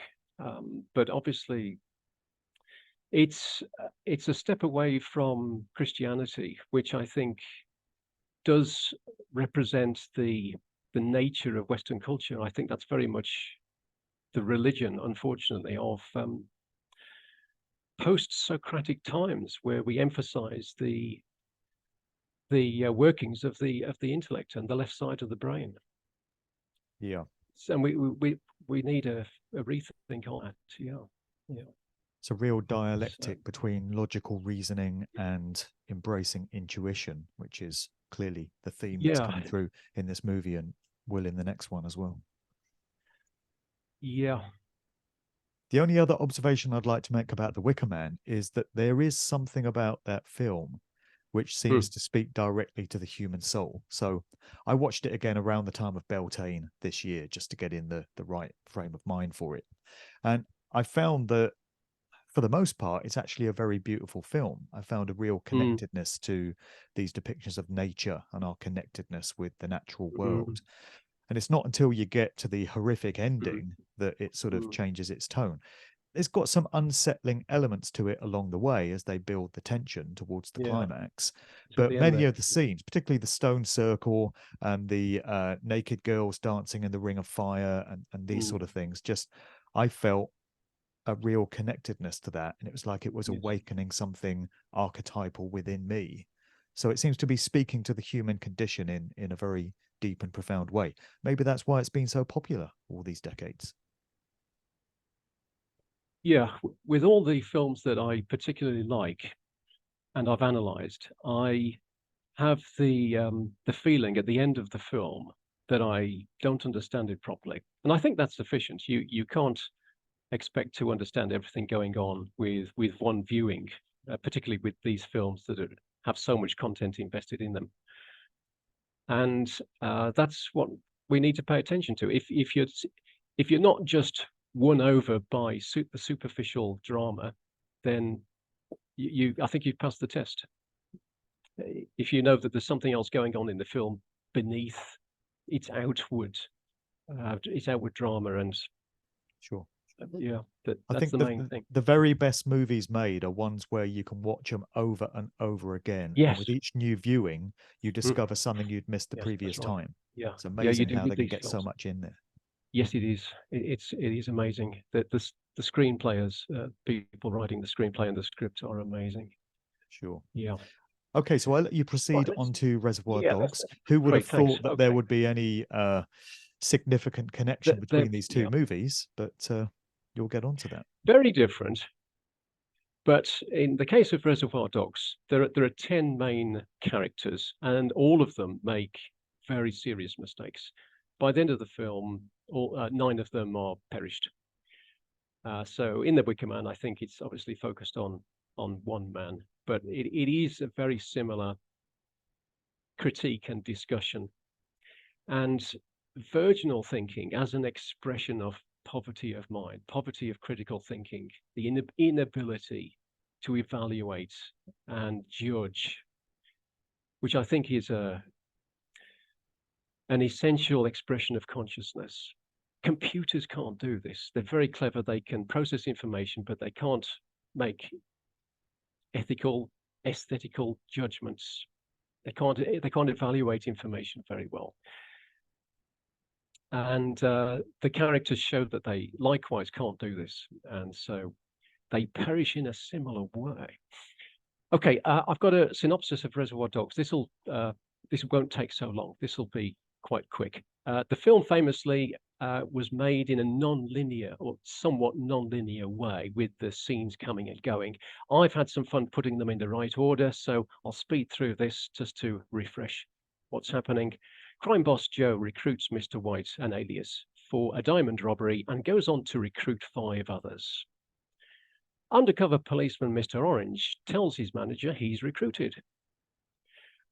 But obviously, it's a step away from Christianity, which I think does represent the nature of Western culture. I think that's very much the religion, unfortunately, of post-Socratic times, where we emphasize the workings of the intellect and the left side of the brain. Yeah. And we need a rethink on that. Yeah. It's a real dialectic between logical reasoning and embracing intuition, which is clearly the theme that's coming through in this movie and will in the next one as well. Yeah. The only other observation I'd like to make about The Wicker Man is that there is something about that film which seems to speak directly to the human soul. So I watched it again around the time of Beltane this year, just to get in the right frame of mind for it. And I found that for the most part, it's actually a very beautiful film. I found a real connectedness to these depictions of nature and our connectedness with the natural world. And it's not until you get to the horrific ending that it sort of changes its tone. It's got some unsettling elements to it along the way as they build the tension towards the climax. But many of the scenes, particularly the stone circle and the naked girls dancing in the ring of fire and these sort of things, just I felt a real connectedness to that. And it was like it was awakening something archetypal within me. So it seems to be speaking to the human condition in a very deep and profound way. Maybe that's why it's been so popular all these decades. Yeah, with all the films that I particularly like and I've analyzed, I have the feeling at the end of the film that I don't understand it properly. And I think that's sufficient. You can't expect to understand everything going on with one viewing, particularly with these films that have so much content invested in them. And that's what we need to pay attention to. If you're not just won over by the superficial drama, then I think you've passed the test. If you know that there's something else going on in the film beneath its outward drama, and sure, that's the main thing. The very best movies made are ones where you can watch them over and over again. Yes. And with each new viewing, you discover something you'd missed the previous time. Yeah, it's amazing how they can get films. so much in there. Yes, it is. It is amazing that the screenplayers, people writing the screenplay and the script are amazing. Sure. Yeah. Okay, so I'll let you proceed on to Reservoir Dogs. Who would have thought that there would be any significant connection between these two movies? But you'll get onto that. Very different. But in the case of Reservoir Dogs, there are 10 main characters, and all of them make very serious mistakes. By the end of the film, 9 of them are perished. So in the Wicker Man, I think it's obviously focused on one man, but it is a very similar critique and discussion. And virginal thinking as an expression of poverty of mind, poverty of critical thinking, the inability to evaluate and judge, which I think is an essential expression of consciousness. Computers can't do this. They're very clever. They can process information, but they can't make ethical, aesthetical judgments. They can't evaluate information very well. And the characters show that they likewise can't do this, and so they perish in a similar way. Okay, I've got a synopsis of Reservoir Dogs. This won't take so long. This will be quite quick. The film famously was made in a non-linear or somewhat non-linear way, with the scenes coming and going. I've had some fun putting them in the right order, so I'll speed through this just to refresh what's happening. Crime boss Joe recruits Mr. White, an alias, for a diamond robbery and goes on to recruit 5 others. Undercover policeman Mr. Orange tells his manager he's recruited.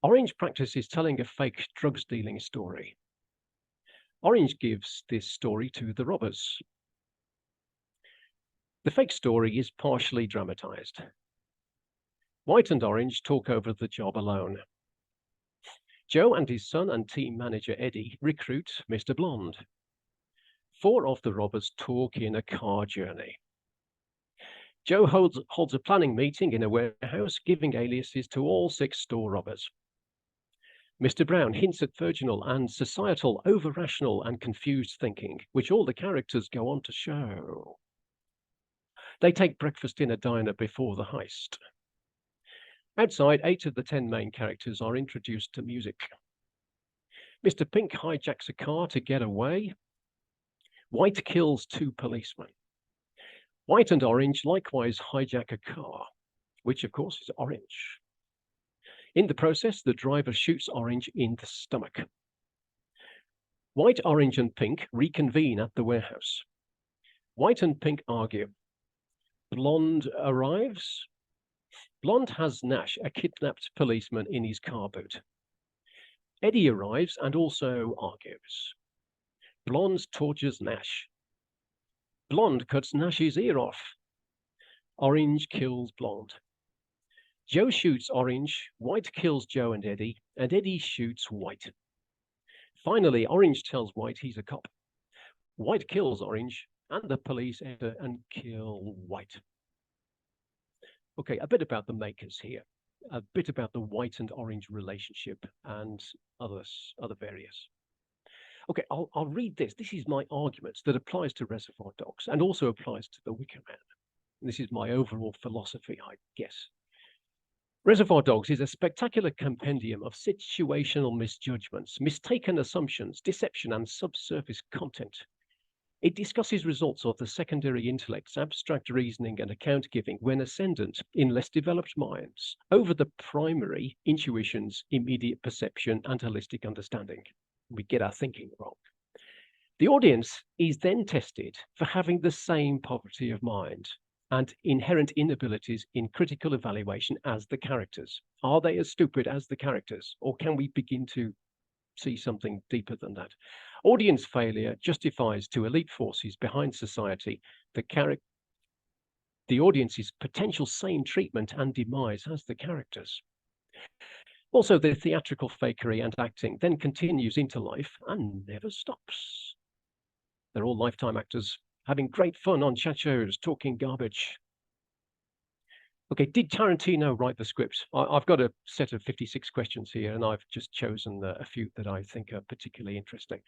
Orange practices telling a fake drugs dealing story. Orange gives this story to the robbers. The fake story is partially dramatized. White and Orange talk over the job alone. Joe and his son and team manager Eddie recruit Mr. Blonde. 4 of the robbers talk in a car journey. Joe holds a planning meeting in a warehouse, giving aliases to all 6 store robbers. Mr. Brown hints at virginal and societal over-rational and confused thinking, which all the characters go on to show. They take breakfast in a diner before the heist. Outside, 8 of the 10 main characters are introduced to music. Mr. Pink hijacks a car to get away. White kills 2 policemen. White and Orange likewise hijack a car, which of course is Orange. In the process, the driver shoots Orange in the stomach. White, Orange, and Pink reconvene at the warehouse. White and Pink argue. Blonde arrives. Blonde has Nash, a kidnapped policeman, in his car boot. Eddie arrives and also argues. Blonde tortures Nash. Blonde cuts Nash's ear off. Orange kills Blonde. Joe shoots Orange, White kills Joe and Eddie shoots White. Finally, Orange tells White he's a cop. White kills Orange, and the police enter and kill White. Okay, a bit about the makers here, a bit about the White and Orange relationship, and other various. Okay, I'll read this. This is my argument that applies to Reservoir Dogs and also applies to the Wicker Man. This is my overall philosophy, I guess. Reservoir Dogs is a spectacular compendium of situational misjudgments, mistaken assumptions, deception, and subsurface content. It discusses results of the secondary intellect's abstract reasoning and account giving when ascendant in less developed minds over the primary intuition's immediate perception and holistic understanding. We get our thinking wrong. The audience is then tested for having the same poverty of mind and inherent inabilities in critical evaluation as the characters. Are they as stupid as the characters, or can we begin to see something deeper than that? Audience failure justifies to elite forces behind society the audience's potential same treatment and demise as the characters. Also, the theatrical fakery and acting then continues into life and never stops. They're all lifetime actors, having great fun on chat shows, talking garbage. Okay, did Tarantino write the script? I've got a set of 56 questions here, and I've just chosen a few that I think are particularly interesting.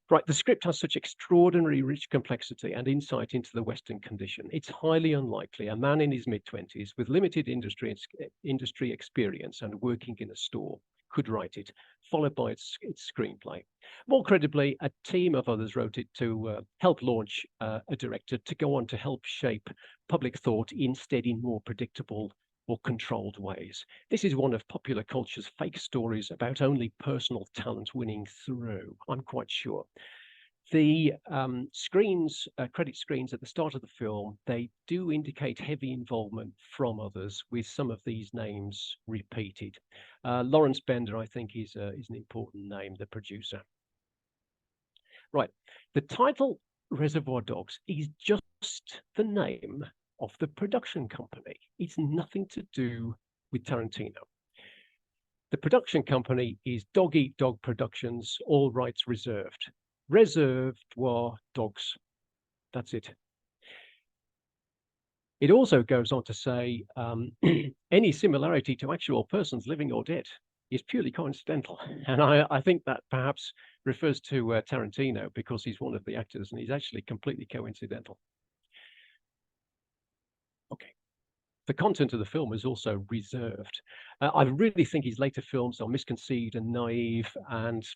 Right, the script has such extraordinary rich complexity and insight into the Western condition. It's highly unlikely a man in his mid-20s with limited industry experience and working in a store could write it, followed by its screenplay. More credibly, a team of others wrote it to help launch a director to go on to help shape public thought instead in more predictable or controlled ways. This is one of popular culture's fake stories about only personal talent winning through, I'm quite sure. The credit screens at the start of the film, they do indicate heavy involvement from others, with some of these names repeated. Lawrence Bender, I think, is an important name, the producer. Right, the title Reservoir Dogs is just the name of the production company. It's nothing to do with Tarantino. The production company is Dog Eat Dog Productions, all rights reserved. Reservoir Dogs. That's it. It also goes on to say any similarity to actual persons living or dead is purely coincidental. And I think that perhaps refers to Tarantino, because he's one of the actors and he's actually completely coincidental. Okay. The content of the film is also reserved. I really think his later films are misconceived and naive, and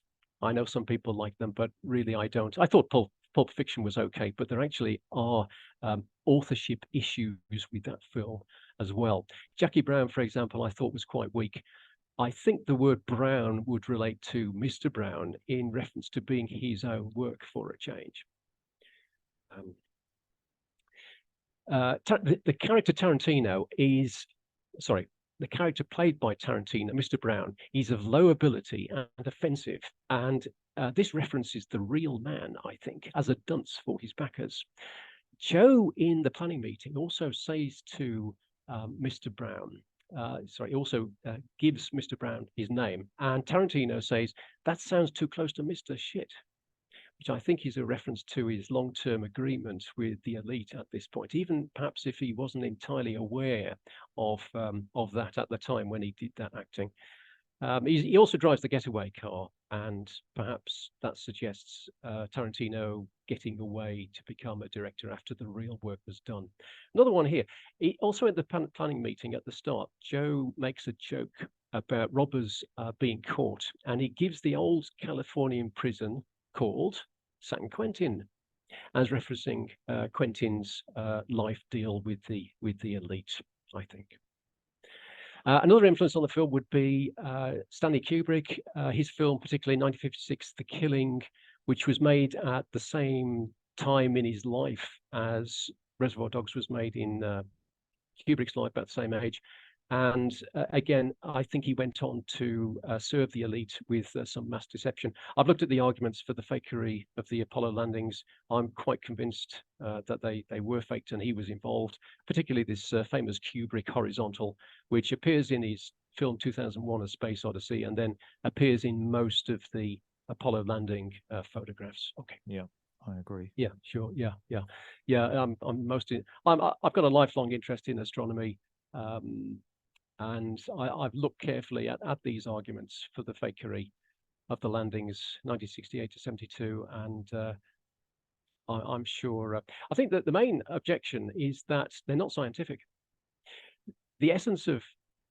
I know some people like them, but really I don't. I thought Pulp Fiction was okay, but there actually are authorship issues with that film as well. Jackie Brown, for example, I thought was quite weak. I think the word Brown would relate to Mr. Brown in reference to being his own work for a change. The character Tarantino is, sorry, the character played by Tarantino, Mr. Brown, is of low ability and offensive. And this references the real man, I think, as a dunce for his backers. Joe in the planning meeting also says to Mr. Brown, also gives Mr. Brown his name. And Tarantino says, that sounds too close to Mr. Shit, which I think is a reference to his long-term agreement with the elite at this point, even perhaps if he wasn't entirely aware of that at the time when he did that acting. He also drives the getaway car, and perhaps that suggests Tarantino getting away to become a director after the real work was done. Another one here, also at the planning meeting at the start, Joe makes a joke about robbers being caught, and he gives the old Californian prison called San Quentin, as referencing Quentin's life deal with the elite, I think. Another influence on the film would be Stanley Kubrick, his film, particularly 1956, The Killing, which was made at the same time in his life as Reservoir Dogs was made in Kubrick's life, about the same age. And again, I think he went on to serve the elite with some mass deception. I've looked at the arguments for the fakery of the Apollo landings. I'm quite convinced that they were faked and he was involved, particularly this famous Kubrick horizontal, which appears in his film 2001: A Space Odyssey, and then appears in most of the Apollo landing photographs. Okay. Yeah, I agree. Yeah, sure. Yeah. I've got a lifelong interest in astronomy, and I've looked carefully at these arguments for the fakery of the landings, 1968 to 72, and I'm sure. I think that the main objection is that they're not scientific. The essence of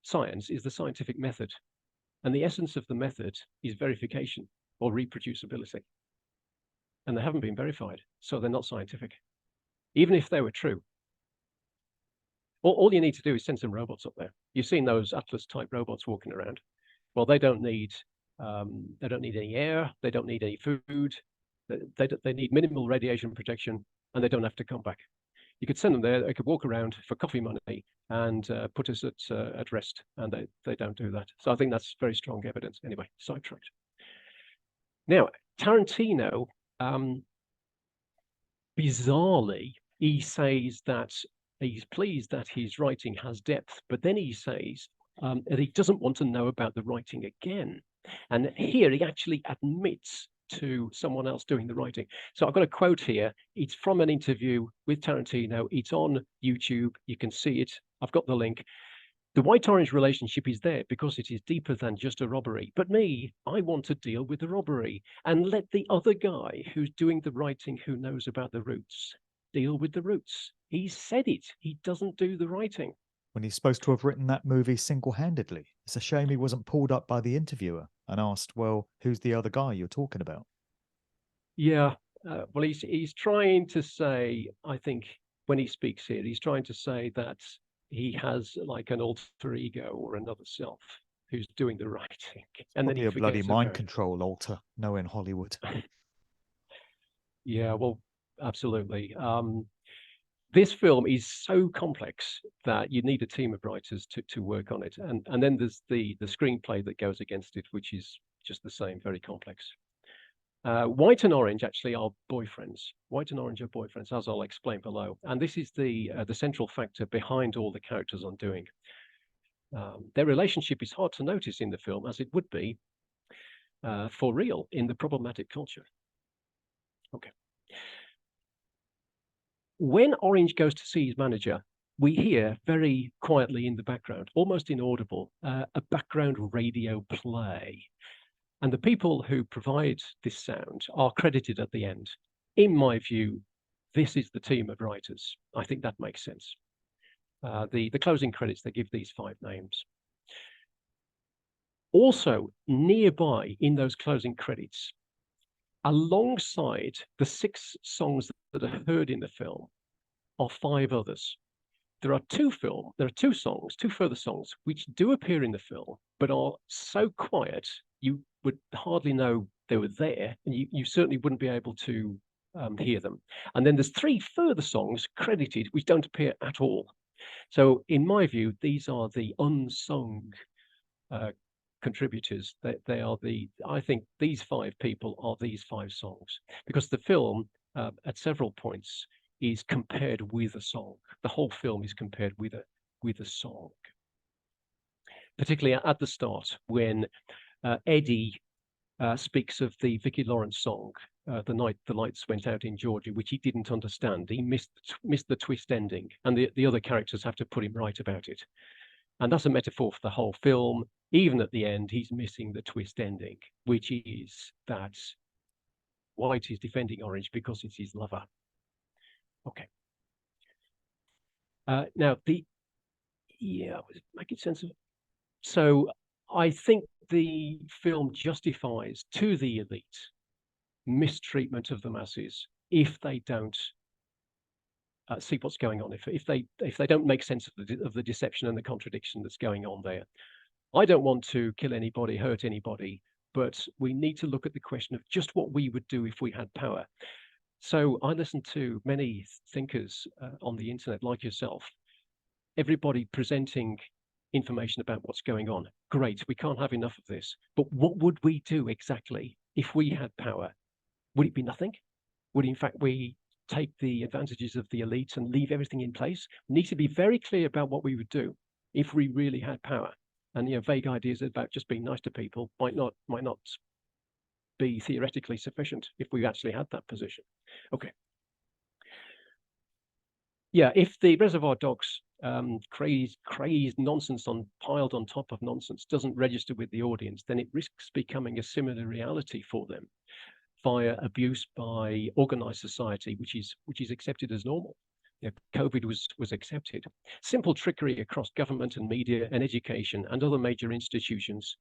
science is the scientific method, and the essence of the method is verification or reproducibility. And they haven't been verified, so they're not scientific, even if they were true. All you need to do is send some robots up there. You've seen those Atlas-type robots walking around. Well, they don't need any air, they don't need any food, they need minimal radiation protection, and they don't have to come back. You could send them there, they could walk around for coffee money and put us at rest, and they don't do that. So I think that's very strong evidence. Anyway, sidetracked. Now, Tarantino, bizarrely, he says that he's pleased that his writing has depth, but then he says that he doesn't want to know about the writing again. And here he actually admits to someone else doing the writing. So I've got a quote here. It's from an interview with Tarantino. It's on YouTube. You can see it. I've got the link. The white-orange relationship is there because it is deeper than just a robbery. But me, I want to deal with the robbery and let the other guy who's doing the writing, who knows about the roots, deal with the roots. He said it. He doesn't do the writing. When he's supposed to have written that movie single-handedly. It's a shame he wasn't pulled up by the interviewer and asked, well, who's the other guy you're talking about? Yeah, well, he's trying to say, I think, when he speaks here, he's trying to say that he has like an alter ego or another self who's doing the writing, and then he Probably a bloody forgets mind about it. control alter, no in Hollywood. Yeah, well, absolutely. This film is so complex that you need a team of writers to work on it, and then there's the screenplay that goes against it, which is just the same, very complex. White and orange actually are boyfriends. White and orange are boyfriends, as I'll explain below. And this is the central factor behind all the characters' undoing. Their relationship is hard to notice in the film, as it would be for real in the problematic culture. Okay. When Orange goes to see his manager, we hear very quietly in the background, almost inaudible, a background radio play. And the people who provide this sound are credited at the end. In my view, this is the team of writers. I think that makes sense. The closing credits, they give these 5 names. Also, nearby in those closing credits, alongside the 6 songs that are heard in the film, are 5 others. There are 2 songs, 2 further songs, which do appear in the film, but are so quiet you would hardly know they were there, and you certainly wouldn't be able to hear them. And then there's 3 further songs credited which don't appear at all. So in my view, these are the unsung contributors. I think these 5 people are these 5 songs, because the film at several points is compared with a song. The whole film is compared with a song. Particularly at the start, when Eddie speaks of the Vicki Lawrence song, "The Night the Lights Went Out in Georgia," which he didn't understand. He missed the twist ending, and the other characters have to put him right about it. And that's a metaphor for the whole film. Even at the end, he's missing the twist ending, which is that White is defending Orange because it's his lover. Okay. Now, making sense of it. So I think the film justifies to the elite mistreatment of the masses if they don't see what's going on, if they don't make sense of the deception and the contradiction that's going on there. I don't want to kill anybody, hurt anybody, but we need to look at the question of just what we would do if we had power. So I listen to many thinkers on the internet like yourself, everybody presenting information about what's going on. Great, we can't have enough of this. But what would we do exactly if we had power? Would it be nothing? Would in fact we take the advantages of the elite and leave everything in place? We need to be very clear about what we would do if we really had power. And vague ideas about just being nice to people might not be theoretically sufficient if we actually had that position. Okay. Yeah, if the Reservoir Dogs crazed nonsense piled on top of nonsense doesn't register with the audience, then it risks becoming a similar reality for them via abuse by organized society, which is accepted as normal. You know, COVID was accepted. Simple trickery across government and media and education and other major institutions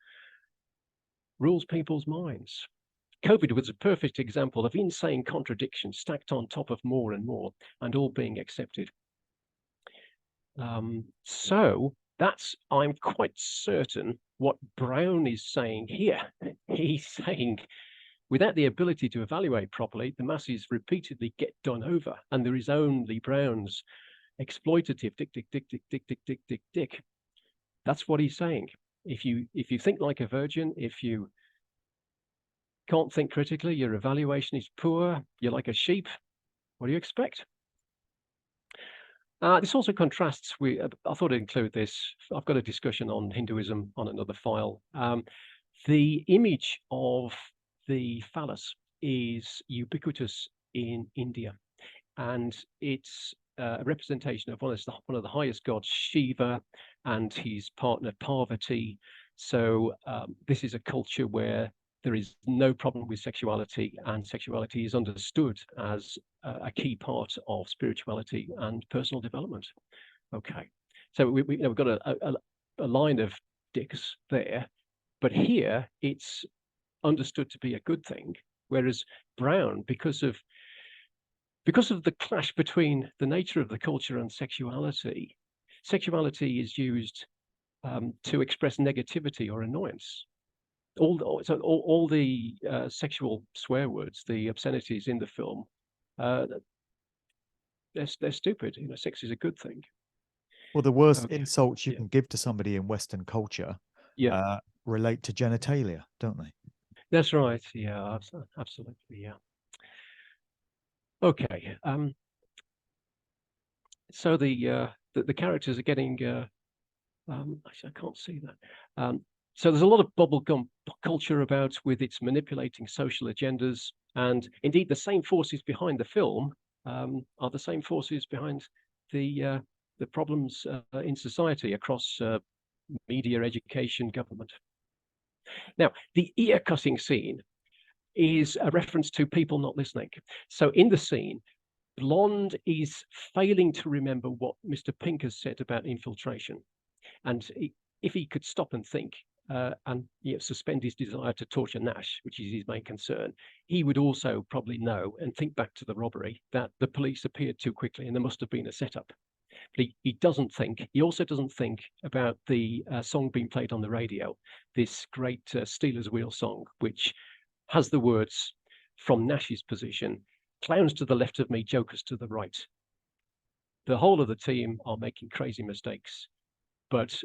rules people's minds. COVID was a perfect example of insane contradictions stacked on top of more and more, and all being accepted. So that's, I'm quite certain, what Brown is saying here. He's saying, without the ability to evaluate properly, the masses repeatedly get done over, and there is only Brown's exploitative dick. That's what he's saying. If you think like a virgin, if you can't think critically, your evaluation is poor, you're like a sheep, what do you expect? This also contrasts with, I thought I'd include this, I've got a discussion on Hinduism on another file. The image of the phallus is ubiquitous in India, and it's a representation of one of the highest gods, Shiva, and his partner Parvati. So this is a culture where there is no problem with sexuality, and sexuality is understood as a key part of spirituality and personal development. Okay, so we've got a line of dicks there, but here it's understood to be a good thing, whereas Brown, because of the clash between the nature of the culture and sexuality is used to express negativity or annoyance. All the sexual swear words, the obscenities in the film, they're stupid. You know, sex is a good thing. Well, the worst insults you can give to somebody in Western culture relate to genitalia, don't they? That's right. Yeah, absolutely. Yeah. Okay. So the characters are getting. Actually, I can't see that. So there's a lot of bubblegum culture about with its manipulating social agendas, and indeed the same forces behind the film are the same forces behind the problems in society across media, education, government. Now, the ear-cutting scene is a reference to people not listening. So in the scene, Blonde is failing to remember what Mr. Pink has said about infiltration. And if he could stop and think and suspend his desire to torture Nash, which is his main concern, he would also probably know and think back to the robbery that the police appeared too quickly and there must have been a setup. But he doesn't think. He also doesn't think about the song being played on the radio, this great Steelers Wheel song, which has the words from Nash's position, "Clowns to the left of me, jokers to the right." The whole of the team are making crazy mistakes, but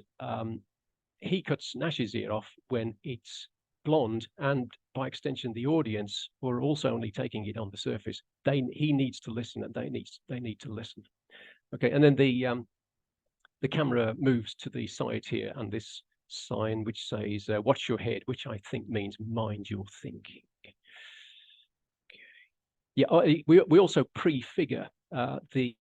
he cuts Nash's ear off when it's Blonde, and by extension, the audience who are also only taking it on the surface. He needs to listen, and they need to listen. Okay, and then the camera moves to the side here, and this sign which says "Watch your head," which I think means mind your thinking. Yeah, we also prefigure the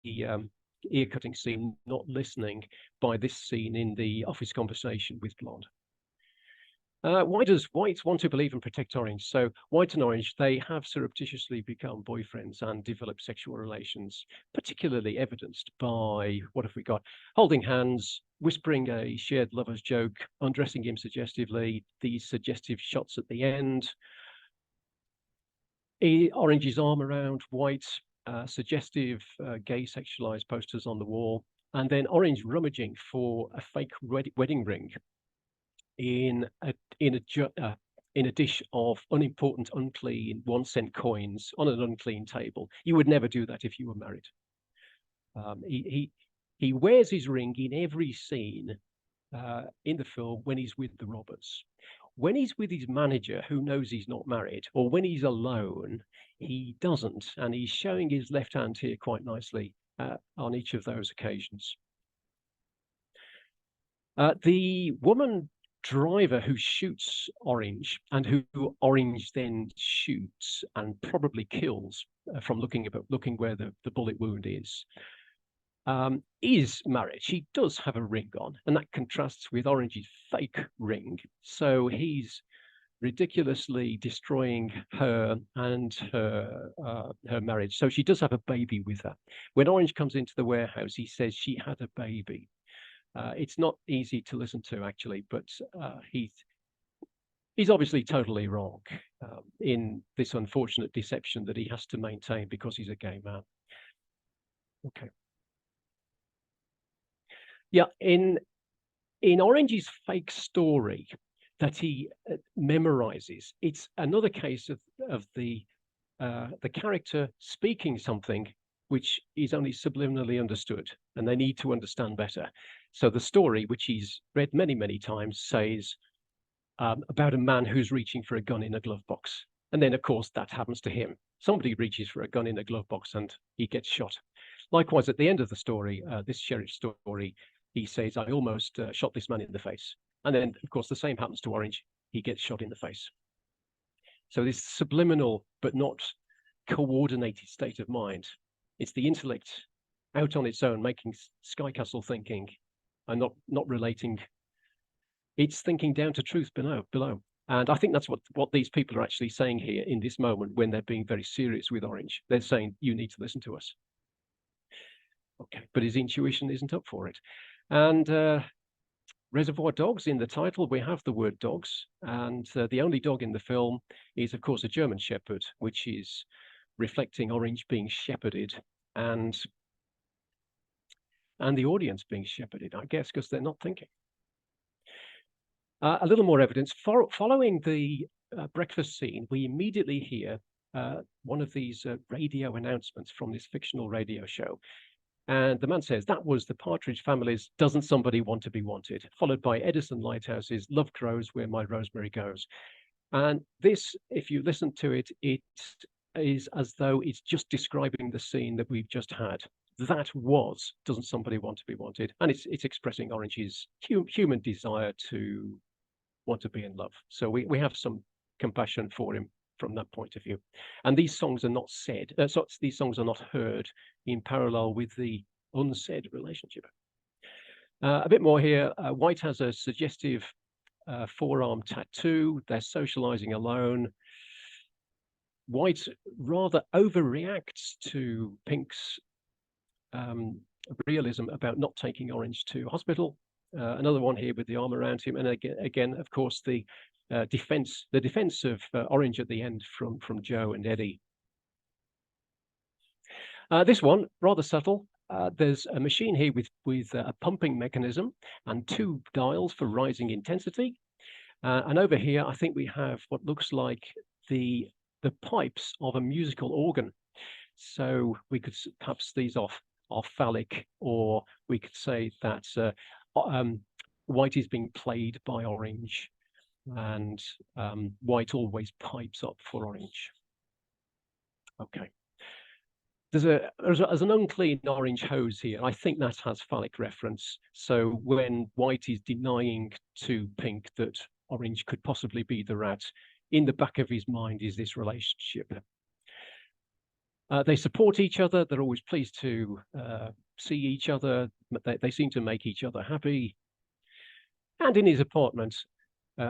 ear-cutting scene, not listening, by this scene in the office conversation with Blonde. Why does White want to believe and protect Orange? So White and Orange, they have surreptitiously become boyfriends and developed sexual relations, particularly evidenced by, what have we got? Holding hands, whispering a shared lover's joke, undressing him suggestively, these suggestive shots at the end. Orange's arm around White, suggestive gay sexualized posters on the wall, and then Orange rummaging for a fake wedding ring in a dish of unimportant, unclean 1-cent coins on an unclean table. You would never do that if you were married. He wears his ring in every scene in the film when he's with the robbers. When he's with his manager, who knows he's not married, or when he's alone, he doesn't, and he's showing his left hand here quite nicely on each of those occasions. The woman driver who shoots Orange, and who Orange then shoots and probably kills from looking where the bullet wound is married. She does have a ring on, and that contrasts with Orange's fake ring. So he's ridiculously destroying her and her marriage. So she does have a baby with her. When Orange comes into the warehouse, he says she had a baby. It's not easy to listen to, actually, but he's obviously totally wrong in this unfortunate deception that he has to maintain because he's a gay man. Okay. Yeah, in Orange's fake story that he memorizes, it's another case of the character speaking something which is only subliminally understood, and they need to understand better. So the story, which he's read many, many times, says about a man who's reaching for a gun in a glove box. And then, of course, that happens to him. Somebody reaches for a gun in a glove box and he gets shot. Likewise, at the end of the story, this sheriff story, he says, I almost shot this man in the face. And then, of course, the same happens to Orange. He gets shot in the face. So this subliminal but not coordinated state of mind, it's the intellect out on its own, making sky castle thinking and not relating. It's thinking down to truth below. And I think that's what these people are actually saying here in this moment when they're being very serious with Orange. They're saying, you need to listen to us. Okay, but his intuition isn't up for it. And Reservoir Dogs, in the title, we have the word dogs. And the only dog in the film is, of course, a German Shepherd, which is reflecting Orange being shepherded and the audience being shepherded, I guess, because they're not thinking. A little more evidence. Following the breakfast scene, we immediately hear one of these radio announcements from this fictional radio show. And the man says, that was the Partridge Family's Doesn't Somebody Want to Be Wanted, followed by Edison Lighthouse's Love Grows Where My Rosemary Goes. And this, if you listen to it, it is as though it's just describing the scene that we've just had. That was Doesn't Somebody Want to Be Wanted? And it's expressing Orange's human desire to want to be in love. So we have some compassion for him from that point of view. And these songs are not said, these songs are not heard in parallel with the unsaid relationship. A bit more here. White has a suggestive forearm tattoo. They're socializing alone. White rather overreacts to Pink's realism about not taking Orange to hospital. Another one here with the arm around him, and again, of course, the defense of Orange at the end from Joe and Eddie. This one rather subtle. There's a machine here with a pumping mechanism and 2 dials for rising intensity. And over here, I think we have what looks like the pipes of a musical organ. So we could perhaps these are phallic, or we could say that White is being played by Orange, and White always pipes up for Orange. Okay. There's an unclean orange hose here. I think that has phallic reference. So when White is denying to Pink that Orange could possibly be the rat, in the back of his mind is this relationship. They support each other. They're always pleased to see each other. They seem to make each other happy. And in his apartment,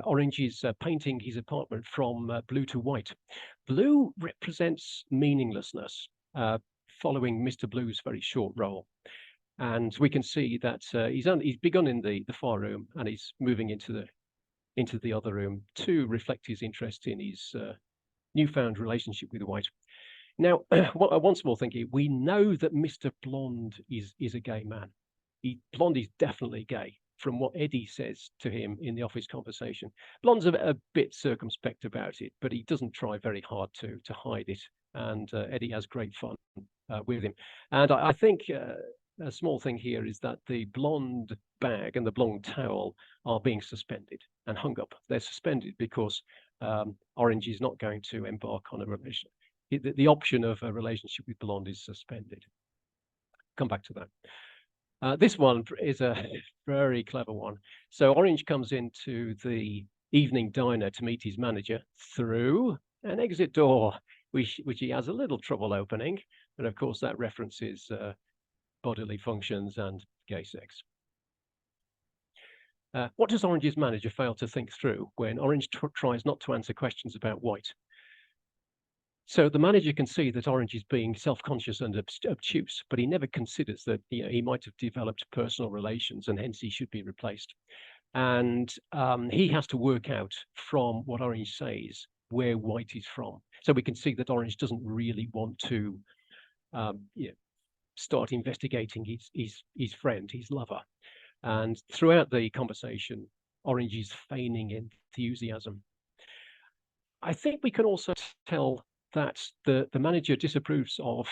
Orange is painting his apartment from blue to white. Blue represents meaninglessness, following Mr. Blue's very short role. And we can see that he's begun in the far room, and he's moving into the other room to reflect his interest in his newfound relationship with White. Now, one small thing here, we know that Mr. Blonde is a gay man. Blonde is definitely gay, from what Eddie says to him in the office conversation. Blonde's a bit circumspect about it, but he doesn't try very hard to hide it. And Eddie has great fun with him. And I think a small thing here is that the blonde bag and the blonde towel are being suspended and hung up. They're suspended because Orange is not going to embark on a relationship. The option of a relationship with Blonde is suspended. Come back to that. This one is a very clever one. So Orange comes into the evening diner to meet his manager through an exit door, which he has a little trouble opening. But of course, that references bodily functions and gay sex. What does Orange's manager fail to think through when Orange tries not to answer questions about White? So the manager can see that Orange is being self-conscious and obtuse, but he never considers that he might have developed personal relations and hence he should be replaced. And he has to work out from what Orange says where White is from. So we can see that Orange doesn't really want to start investigating his friend, his lover. And throughout the conversation, Orange is feigning enthusiasm. I think we can also tell that the manager disapproves of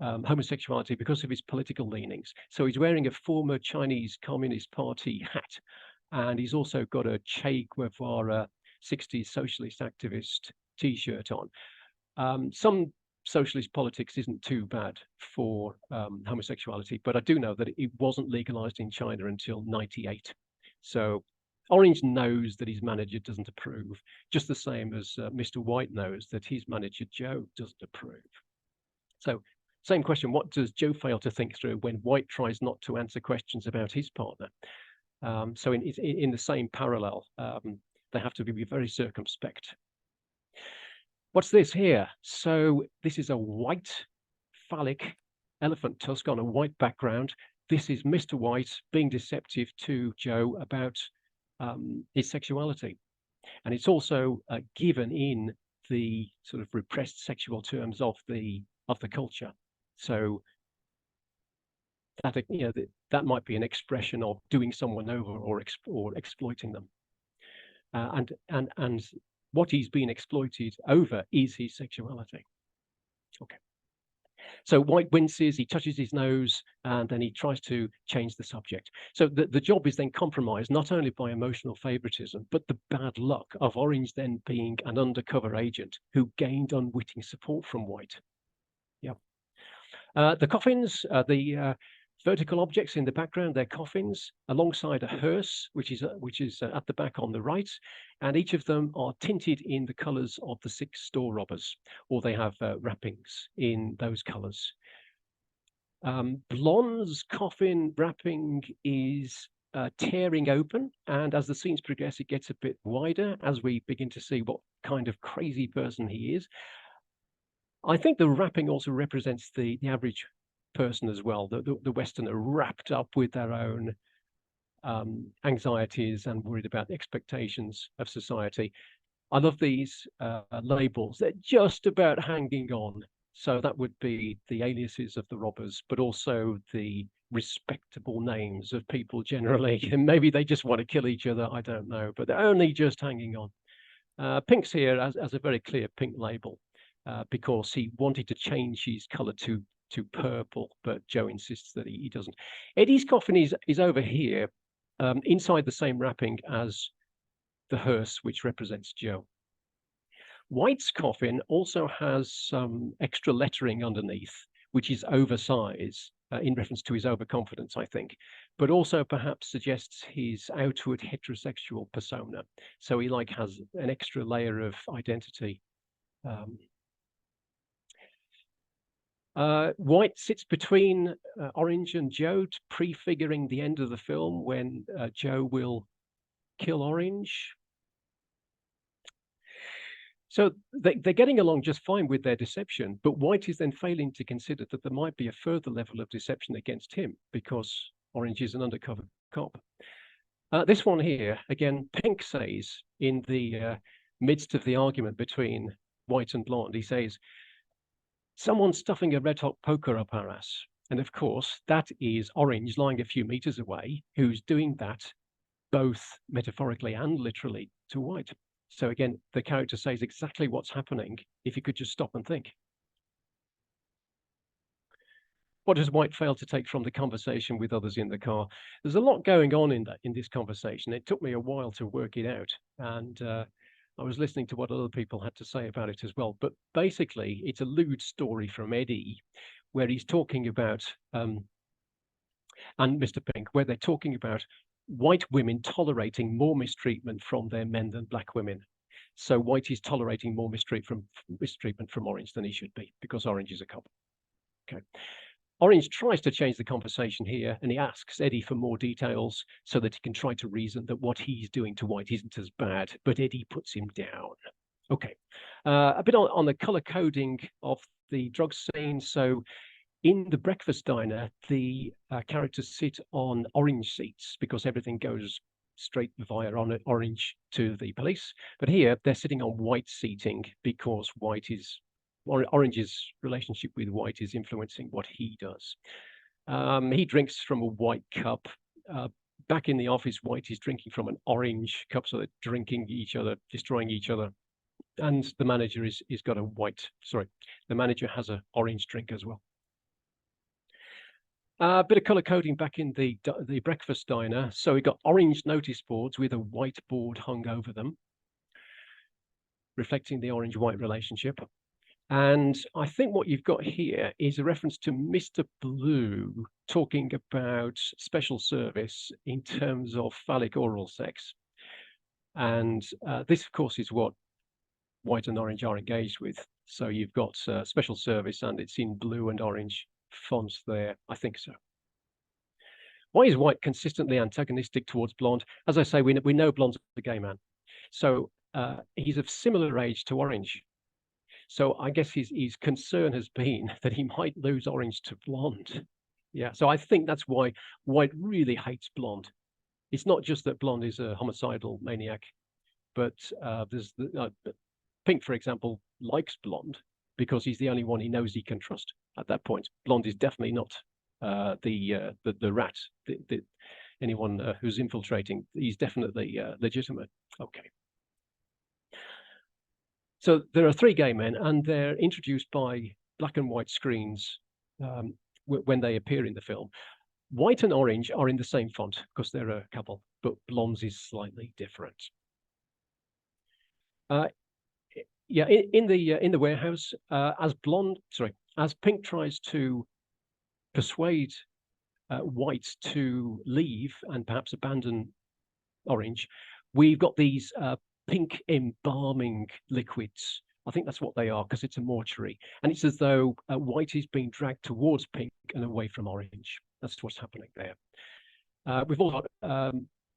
homosexuality because of his political leanings. So he's wearing a former Chinese Communist Party hat, and he's also got a Che Guevara 60s socialist activist T-shirt on. Some socialist politics isn't too bad for homosexuality, but I do know that it wasn't legalized in China until '98. So Orange knows that his manager doesn't approve, just the same as Mr. White knows that his manager Joe doesn't approve. So same question, what does Joe fail to think through when White tries not to answer questions about his partner? So in the same parallel, they have to be very circumspect. What's this here? So this is a white phallic elephant tusk on a white background. This is Mr. White being deceptive to Joe about his sexuality. And it's also given in the sort of repressed sexual terms of the culture. So that that might be an expression of doing someone over or exploiting them. And what he's been exploited over is his sexuality. Okay. So White winces, he touches his nose, and then he tries to change the subject. So the job is then compromised not only by emotional favoritism, but the bad luck of Orange then being an undercover agent who gained unwitting support from White. Yeah. The coffins, the vertical objects in the background, they're coffins alongside a hearse, which is at the back on the right, and each of them are tinted in the colours of the 6 store robbers, or they have wrappings in those colours. Blonde's coffin wrapping is tearing open, and as the scenes progress, it gets a bit wider as we begin to see what kind of crazy person he is. I think the wrapping also represents the average person as well, the Westerner wrapped up with their own anxieties and worried about expectations of society. I love these labels. They're just about hanging on. So that would be the aliases of the robbers, but also the respectable names of people generally. And maybe they just want to kill each other. I don't know, but they're only just hanging on. Pink's here as a very clear pink label because he wanted to change his color to purple, but Joe insists that he doesn't. Eddie's coffin is over here, inside the same wrapping as the hearse, which represents Joe. White's coffin also has some extra lettering underneath, which is oversized in reference to his overconfidence, I think, but also perhaps suggests his outward heterosexual persona. So he has an extra layer of identity. White sits between Orange and Joe, prefiguring the end of the film when Joe will kill Orange. So they're getting along just fine with their deception, but White is then failing to consider that there might be a further level of deception against him because Orange is an undercover cop. This one here, again, Pink says in the midst of the argument between White and Blonde, he says, "Someone's stuffing a red hot poker up our ass." And of course, that is Orange lying a few meters away, who's doing that both metaphorically and literally to White. So again, the character says exactly what's happening if you could just stop and think. What does White fail to take from the conversation with others in the car? There's a lot going on in this conversation. It took me a while to work it out. And I was listening to what other people had to say about it as well. But basically, it's a lewd story from Eddie, where he's talking about and Mr. Pink, where they're talking about white women tolerating more mistreatment from their men than black women. So white is tolerating more mistreatment from orange than he should be, because orange is a cop. Okay. Orange tries to change the conversation here, and he asks Eddie for more details so that he can try to reason that what he's doing to white isn't as bad, but Eddie puts him down. Okay, a bit on the color coding of the drug scene. So in the breakfast diner, the characters sit on orange seats because everything goes straight via orange to the police. But here they're sitting on white seating because orange's relationship with white is influencing what he does. He drinks from a white cup. Back in the office, white is drinking from an orange cup, so they're drinking each other, destroying each other. And the manager is got a white, sorry, the manager has an orange drink as well. A bit of color coding back in the breakfast diner. So we got orange notice boards with a white board hung over them, reflecting the orange-white relationship. And I think what you've got here is a reference to Mr. Blue talking about special service in terms of phallic oral sex. And this, of course, is what white and orange are engaged with. So you've got special service, and it's in blue and orange fonts there. I think so. Why is white consistently antagonistic towards blonde? As I say, we know blonde's a gay man. So he's of similar age to orange. So I guess his concern has been that he might lose orange to blonde. Yeah, so I think that's why white really hates blonde. It's not just that blonde is a homicidal maniac, but Pink, for example, likes blonde because he's the only one he knows he can trust at that point. Blonde is definitely not the rat, anyone who's infiltrating. He's definitely legitimate. Okay. So there are three gay men, and they're introduced by black and white screens when they appear in the film. White and orange are in the same font because they're a couple, but blonde's is slightly different. Yeah, in the warehouse, as Pink tries to persuade white to leave and perhaps abandon orange, we've got these pink embalming liquids. I think that's what they are because it's a mortuary, and it's as though white is being dragged towards pink and away from orange. That's what's happening there. We've all got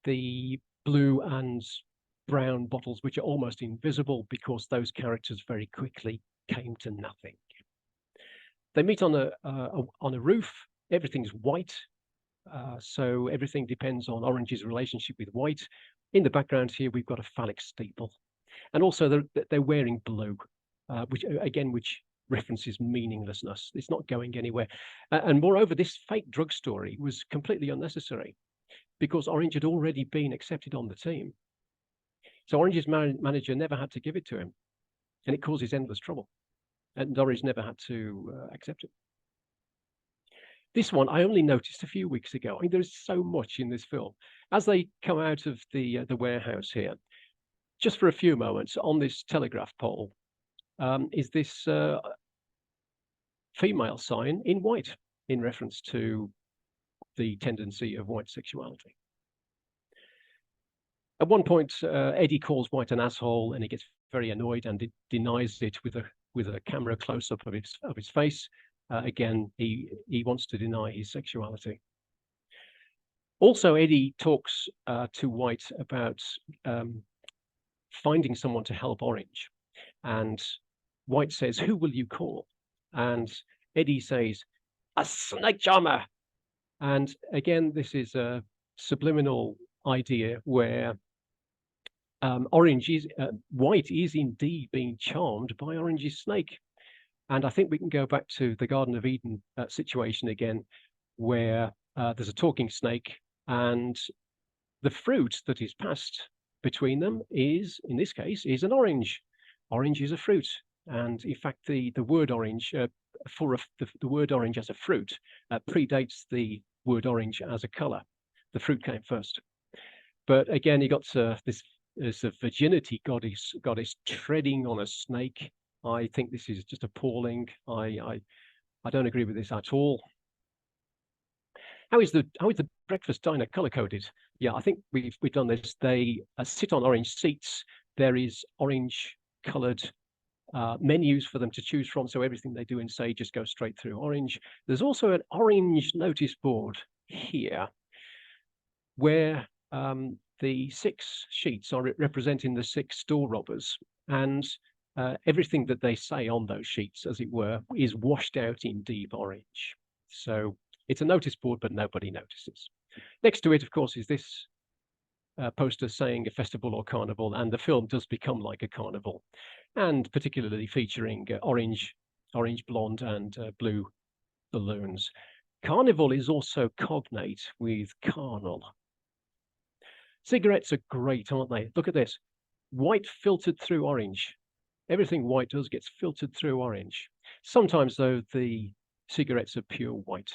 the blue and brown bottles, which are almost invisible because those characters very quickly came to nothing. They meet on a roof. Everything's white, so everything depends on orange's relationship with white. In the background here, we've got a phallic steeple, and also they're wearing blue, which references meaninglessness. It's not going anywhere, and moreover, this fake drug story was completely unnecessary because Orange had already been accepted on the team. So Orange's manager never had to give it to him, and it causes endless trouble. And Orange never had to accept it. This one I only noticed a few weeks ago. I mean, there is so much in this film. As they come out of the warehouse here, just for a few moments on this telegraph pole, is this female sign in white in reference to the tendency of white sexuality. At one point, Eddie calls White an asshole, and he gets very annoyed and denies it with a camera close-up of his face. Again, he wants to deny his sexuality. Also, Eddie talks to White about finding someone to help Orange, and White says, "Who will you call?" And Eddie says, "A snake charmer." And again, this is a subliminal idea where White is indeed being charmed by Orange's snake. And I think we can go back to the Garden of Eden situation again, where there's a talking snake, and the fruit that is passed between them is, in this case, is an orange. Orange is a fruit. And in fact, the word orange, the word orange as a fruit predates the word orange as a color. The fruit came first. But again, you got this a virginity goddess treading on a snake. I think this is just appalling. I don't agree with this at all. How is the breakfast diner color coded? Yeah, I think we've done this. They sit on orange seats. There is orange colored menus for them to choose from. So everything they do and say just goes straight through orange. There's also an orange notice board here where the 6 sheets are representing the 6 store robbers. And everything that they say on those sheets, as it were, is washed out in deep orange. So it's a notice board, but nobody notices. Next to it, of course, is this poster saying a festival or carnival, and the film does become like a carnival, and particularly featuring orange, blonde, and blue balloons. Carnival is also cognate with carnal. Cigarettes are great, aren't they? Look at this. White filtered through orange. Everything white does gets filtered through orange. Sometimes, though, the cigarettes are pure white.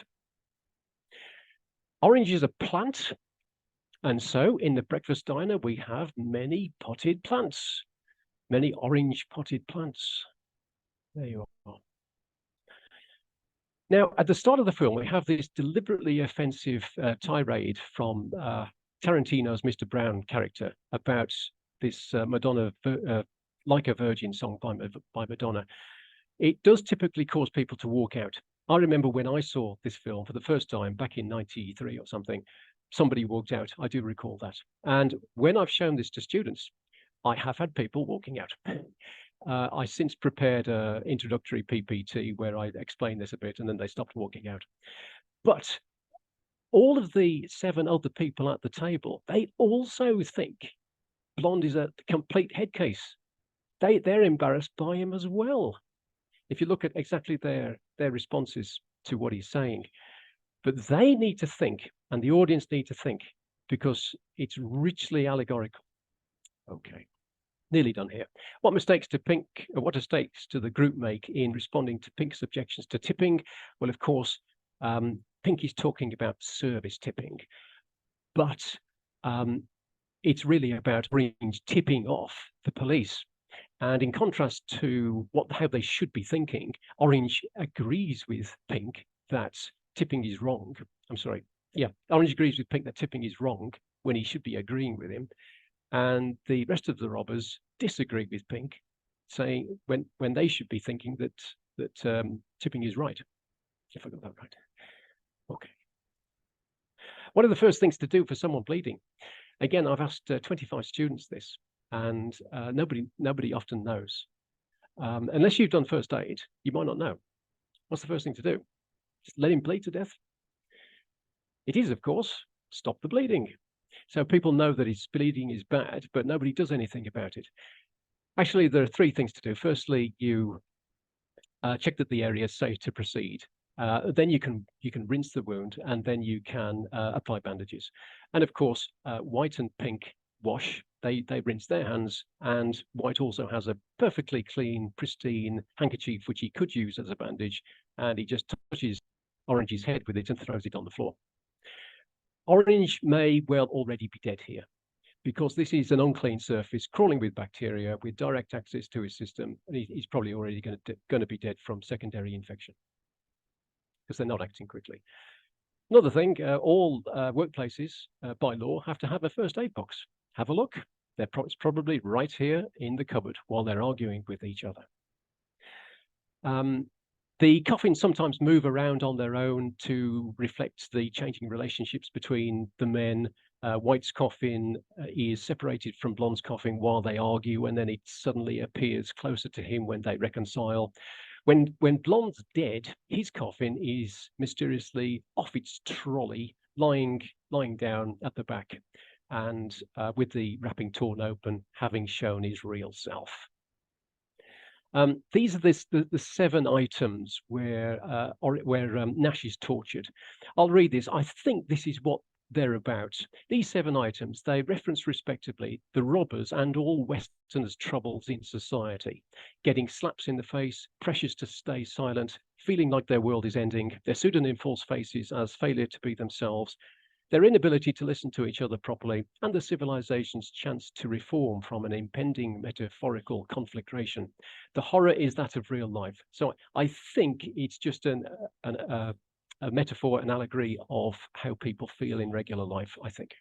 Orange is a plant. And so in the breakfast diner, we have many potted plants, many orange potted plants. There you are. Now, at the start of the film, we have this deliberately offensive tirade from Tarantino's Mr. Brown character about this Madonna, Like a Virgin song by Madonna. It does typically cause people to walk out. I remember when I saw this film for the first time back in '93 or something, somebody walked out. I do recall that. And when I've shown this to students, I have had people walking out. I since prepared an introductory PPT where I explain this a bit, and then they stopped walking out. But all of the 7 other people at the table, they also think Blonde is a complete head case. They're embarrassed by him as well. If you look at exactly their responses to what he's saying. But they need to think, and the audience need to think, because it's richly allegorical. Okay, nearly done here. What mistakes do the group make in responding to Pink's objections to tipping? Well, of course, Pink is talking about service tipping, but it's really about Orange tipping off the police. And in contrast to how they should be thinking, Orange agrees with Pink that tipping is wrong. I'm sorry. Yeah, Orange agrees with Pink that tipping is wrong when he should be agreeing with him. And the rest of the robbers disagree with Pink, saying when they should be thinking that tipping is right. If I got that right. Okay. What are the first things to do for someone bleeding? Again, I've asked 25 students this, and nobody often knows. Unless you've done first aid, you might not know. What's the first thing to do? Just let him bleed to death? It is, of course, stop the bleeding. So people know that his bleeding is bad, but nobody does anything about it. Actually, there are 3 things to do. Firstly, you check that the area is safe to proceed. Then you can rinse the wound, and then you can apply bandages. And of course, White and Pink wash. They rinse their hands, and White also has a perfectly clean, pristine handkerchief which he could use as a bandage, and he just touches Orange's head with it and throws it on the floor. Orange may well already be dead here, because this is an unclean surface crawling with bacteria with direct access to his system, and he's probably already going to be dead from secondary infection, because they're not acting quickly. Another thing, all workplaces by law have to have a first aid box. Have a look. It's probably right here in the cupboard while they're arguing with each other. The coffins sometimes move around on their own to reflect the changing relationships between the men. White's coffin is separated from Blonde's coffin while they argue, and then it suddenly appears closer to him when they reconcile. When Blonde's dead, his coffin is mysteriously off its trolley, lying down at the back, and with the wrapping torn open, having shown his real self. These are the 7 items where Nash is tortured. I'll read this. I think this is what they're about. These 7 items, they reference respectively the robbers and all Westerners' troubles in society: getting slaps in the face, pressures to stay silent, feeling like their world is ending, their pseudonym false faces as failure to be themselves, their inability to listen to each other properly, and the civilization's chance to reform from an impending metaphorical conflagration. The horror is that of real life. So I think it's just a a metaphor, an allegory of how people feel in regular life, I think.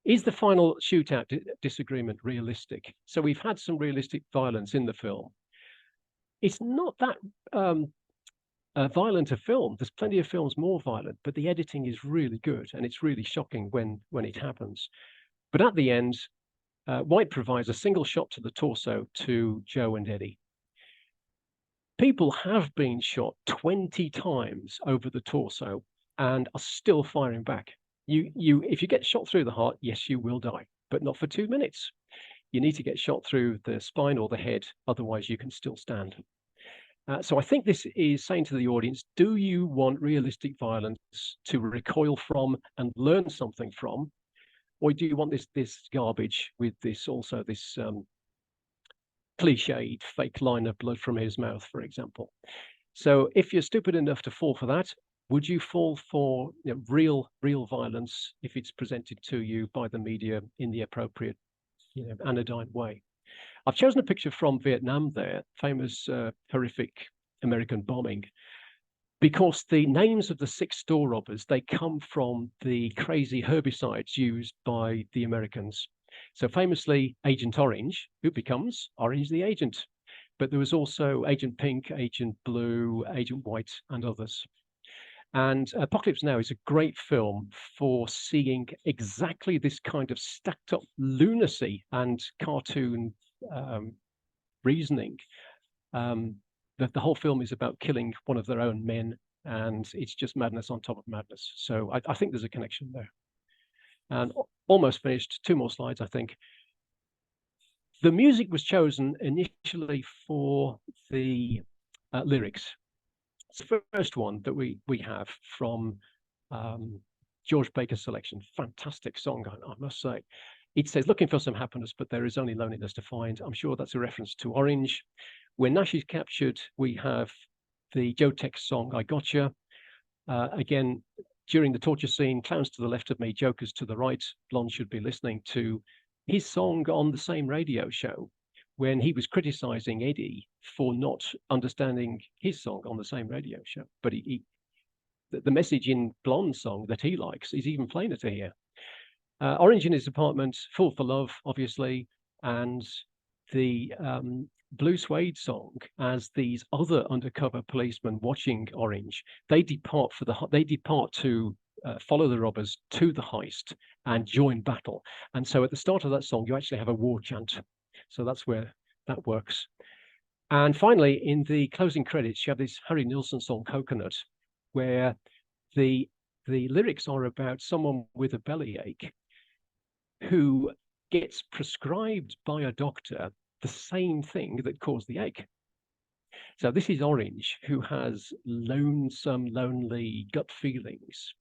Is the final shootout disagreement realistic? So we've had some realistic violence in the film. It's not that violent a film. There's plenty of films more violent, but the editing is really good, and it's really shocking when it happens. But at the end, White provides a single shot to the torso to Joe and Eddie. People have been shot 20 times over the torso and are still firing back. If you get shot through the heart, yes, you will die, but not for 2 minutes. You need to get shot through the spine or the head, otherwise you can still stand. So I think this is saying to the audience, do you want realistic violence to recoil from and learn something from? Or do you want this garbage with this cliched fake line of blood from his mouth, for example? So if you're stupid enough to fall for that, would you fall for real violence if it's presented to you by the media in the appropriate anodyne way? I've chosen a picture from Vietnam there, famous horrific American bombing, because the names of the 6 store robbers, they come from the crazy herbicides used by the Americans. So famously, Agent Orange, who becomes Orange the Agent. But there was also Agent Pink, Agent Blue, Agent White, and others. And Apocalypse Now is a great film for seeing exactly this kind of stacked up lunacy and cartoon reasoning. That the whole film is about killing one of their own men, and it's just madness on top of madness. So I think there's a connection there. And almost finished, 2 more slides, I think. The music was chosen initially for the lyrics. It's the first one that we have from George Baker's selection. Fantastic song, I must say. It says, looking for some happiness, but there is only loneliness to find. I'm sure that's a reference to Orange. When Nash is captured, we have the Joe Tex song, I Gotcha. Again, during the torture scene, clowns to the left of me, jokers to the right, Blonde should be listening to his song on the same radio show when he was criticizing Eddie for not understanding his song on the same radio show. But the message in Blonde's song that he likes is even plainer to hear. Orange in his apartment, Fool for Love, obviously, and the Blue Suede song as these other undercover policemen watching Orange. They depart to follow the robbers to the heist and join battle. And so at the start of that song, you actually have a war chant. So that's where that works. And finally, in the closing credits, you have this Harry Nilsson song, Coconut, where the lyrics are about someone with a bellyache who gets prescribed by a doctor the same thing that caused the ache. So this is Orange, who has lonesome, lonely gut feelings.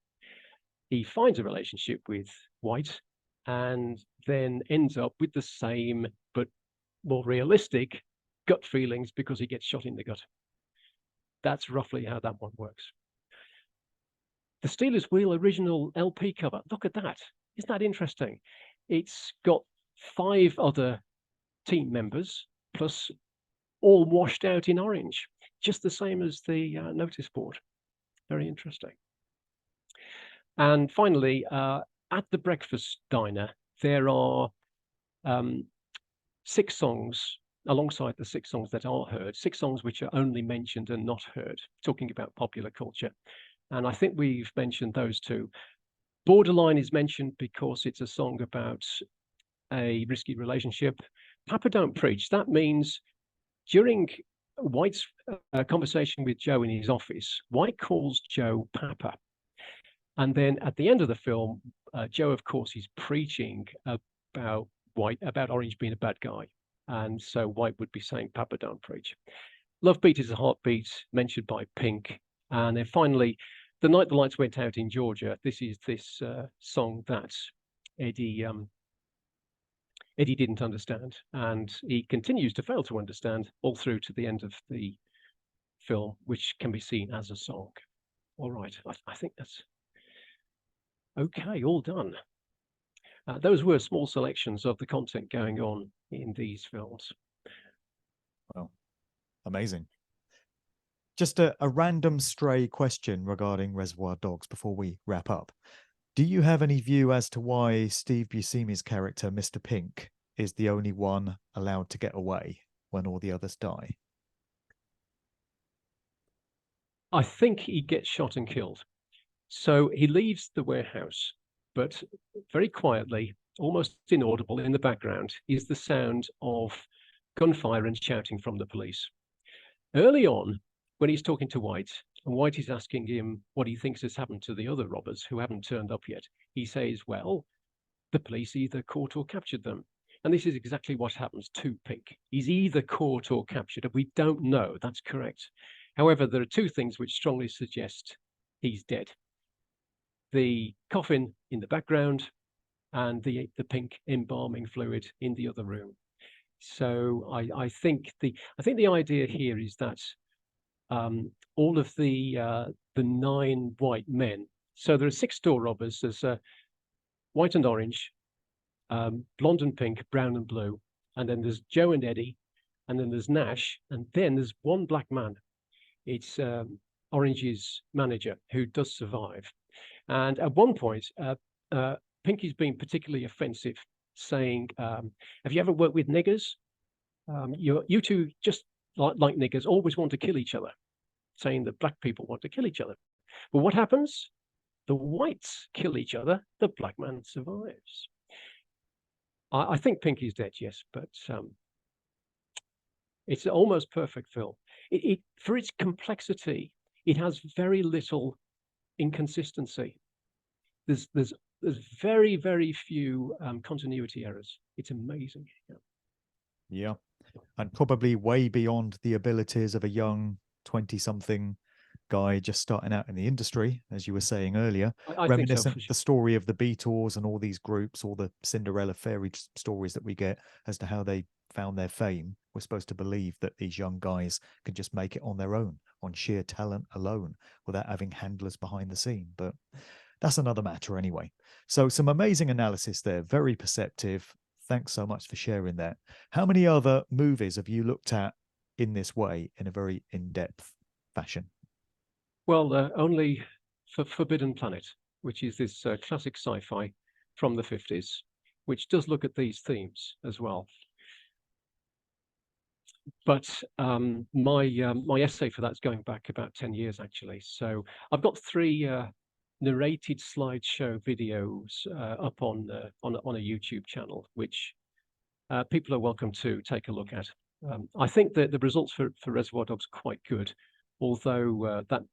He finds a relationship with White and then ends up with the same but more realistic gut feelings because he gets shot in the gut. That's roughly how that one works. The Steelers Wheel original LP cover, look at that. Isn't that interesting? It's got 5 other team members, plus all washed out in orange, just the same as the notice board. Very interesting. And finally, at the breakfast diner, there are 6 songs alongside the 6 songs that are heard, 6 songs which are only mentioned and not heard, talking about popular culture. And I think we've mentioned those 2. Borderline is mentioned because it's a song about a risky relationship. Papa Don't Preach, that means during White's conversation with Joe in his office, White calls Joe Papa. And then at the end of the film, Joe, of course, is preaching about Orange being a bad guy. And so White would be saying, Papa Don't Preach. Love Beat is a Heartbeat, mentioned by Pink. And then finally, The Night the Lights Went Out in Georgia. This is this song that Eddie didn't understand, and he continues to fail to understand all through to the end of the film, which can be seen as a song. All right, I think that's okay, all done. Those were small selections of the content going on in these films. Well, amazing. Just a random stray question regarding Reservoir Dogs before we wrap up. Do you have any view as to why Steve Buscemi's character, Mr. Pink, is the only one allowed to get away when all the others die? I think he gets shot and killed. So he leaves the warehouse, but very quietly, almost inaudible in the background, is the sound of gunfire and shouting from the police. Early on, when he's talking to White, and White is asking him what he thinks has happened to the other robbers who haven't turned up yet, he says, well, the police either caught or captured them. And this is exactly what happens to Pink. He's either caught or captured, and we don't know. That's correct. However, there are two things which strongly suggest he's dead. The coffin in the background and the pink embalming fluid in the other room. So I think the idea here is that all of the 9 white men. So there are 6 store robbers. There's white and orange, blonde and pink, brown and blue, and then there's Joe and Eddie, and then there's Nash, and then there's one black man. It's Orange's manager who does survive. And at one point, Pinky's being particularly offensive, saying, have you ever worked with niggers? You two, just like niggers, always want to kill each other, saying that black people want to kill each other. But what happens? The whites kill each other. The black man survives. I think Pinky's dead, yes, but it's an almost perfect film. For its complexity, it has very little inconsistency. There's very, very few continuity errors. It's amazing. Yeah. And probably way beyond the abilities of a young 20-something guy just starting out in the industry, as you were saying earlier. I think so, Reminiscent for of sure. the story of the Beatles and all these groups, all the Cinderella fairy stories that we get as to how they found their fame. We're supposed to believe that these young guys could just make it on their own, on sheer talent alone, without having handlers behind the scene. But that's another matter anyway. So some amazing analysis there, very perceptive. Thanks so much for sharing that. How many other movies have you looked at in this way, in a very in-depth fashion? Well, only for Forbidden Planet, which is this classic sci-fi from the 50s, which does look at these themes as well. But my essay for that's going back about 10 years, actually. So I've got 3 narrated slideshow videos up on a YouTube channel, which people are welcome to take a look at. I think that the results for Reservoir Dogs are quite good, although that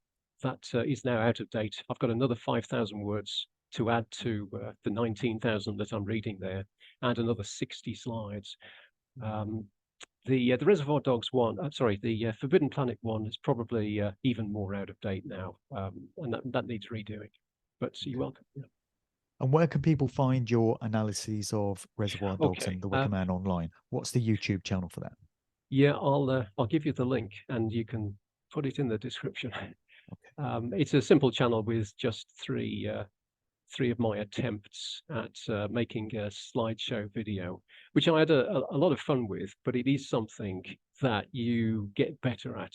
is now out of date. I've got another 5,000 words to add to the 19,000 that I'm reading there, and another 60 slides. The Reservoir Dogs one, the Forbidden Planet one is probably even more out of date now, and that needs redoing. But you're welcome. Yeah. And where can people find your analyses of Reservoir Dogs Okay. and the Wicker Man online? What's the YouTube channel for that? Yeah, I'll give you the link, and you can put it in the description. Okay. It's a simple channel with just three of my attempts at making a slideshow video, which I had a lot of fun with, but it is something that you get better at,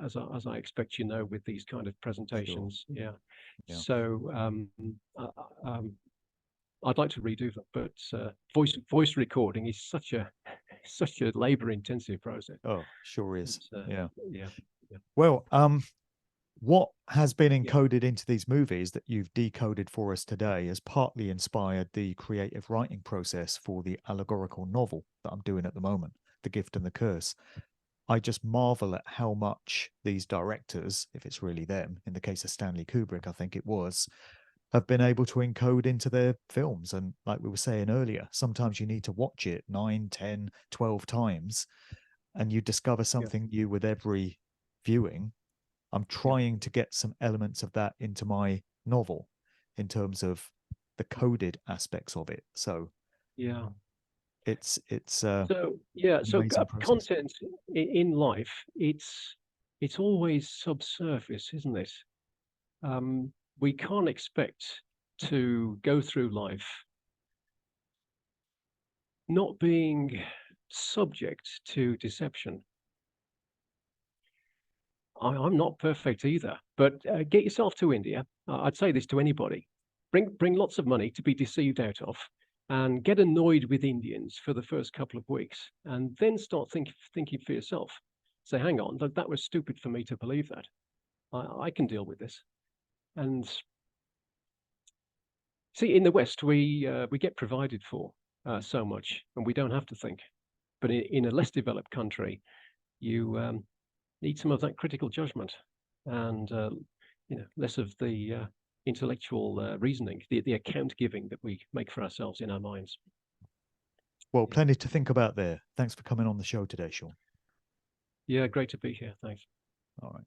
as I expect you know, with these kind of presentations. Sure. Yeah. So I'd like to redo them, but voice recording is such a labor-intensive process. Oh, sure is. Yeah. Yeah. Well, what has been encoded into these movies that you've decoded for us today has partly inspired the creative writing process for the allegorical novel that I'm doing at the moment, The Gift and the Curse. I just marvel at how much these directors, if it's really them, in the case of Stanley Kubrick, I think it was, have been able to encode into their films. And like we were saying earlier, sometimes you need to watch it 9, 10, 12 times, and you discover something new with every viewing. I'm trying to get some elements of that into my novel in terms of the coded aspects of it. So it's content in life, it's always subsurface, isn't it? We can't expect to go through life not being subject to deception. I'm not perfect either, but get yourself to India. I'd say this to anybody. Bring lots of money to be deceived out of, and get annoyed with Indians for the first couple of weeks, and then start thinking for yourself. Say, hang on, that was stupid for me to believe that. I can deal with this. And see, in the West, we get provided for so much, and we don't have to think. But in a less developed country, you need some of that critical judgment, and less of the intellectual reasoning, the account giving that we make for ourselves in our minds. Well, plenty to think about there. Thanks for coming on the show today, Sean. Yeah, great to be here. Thanks. All right.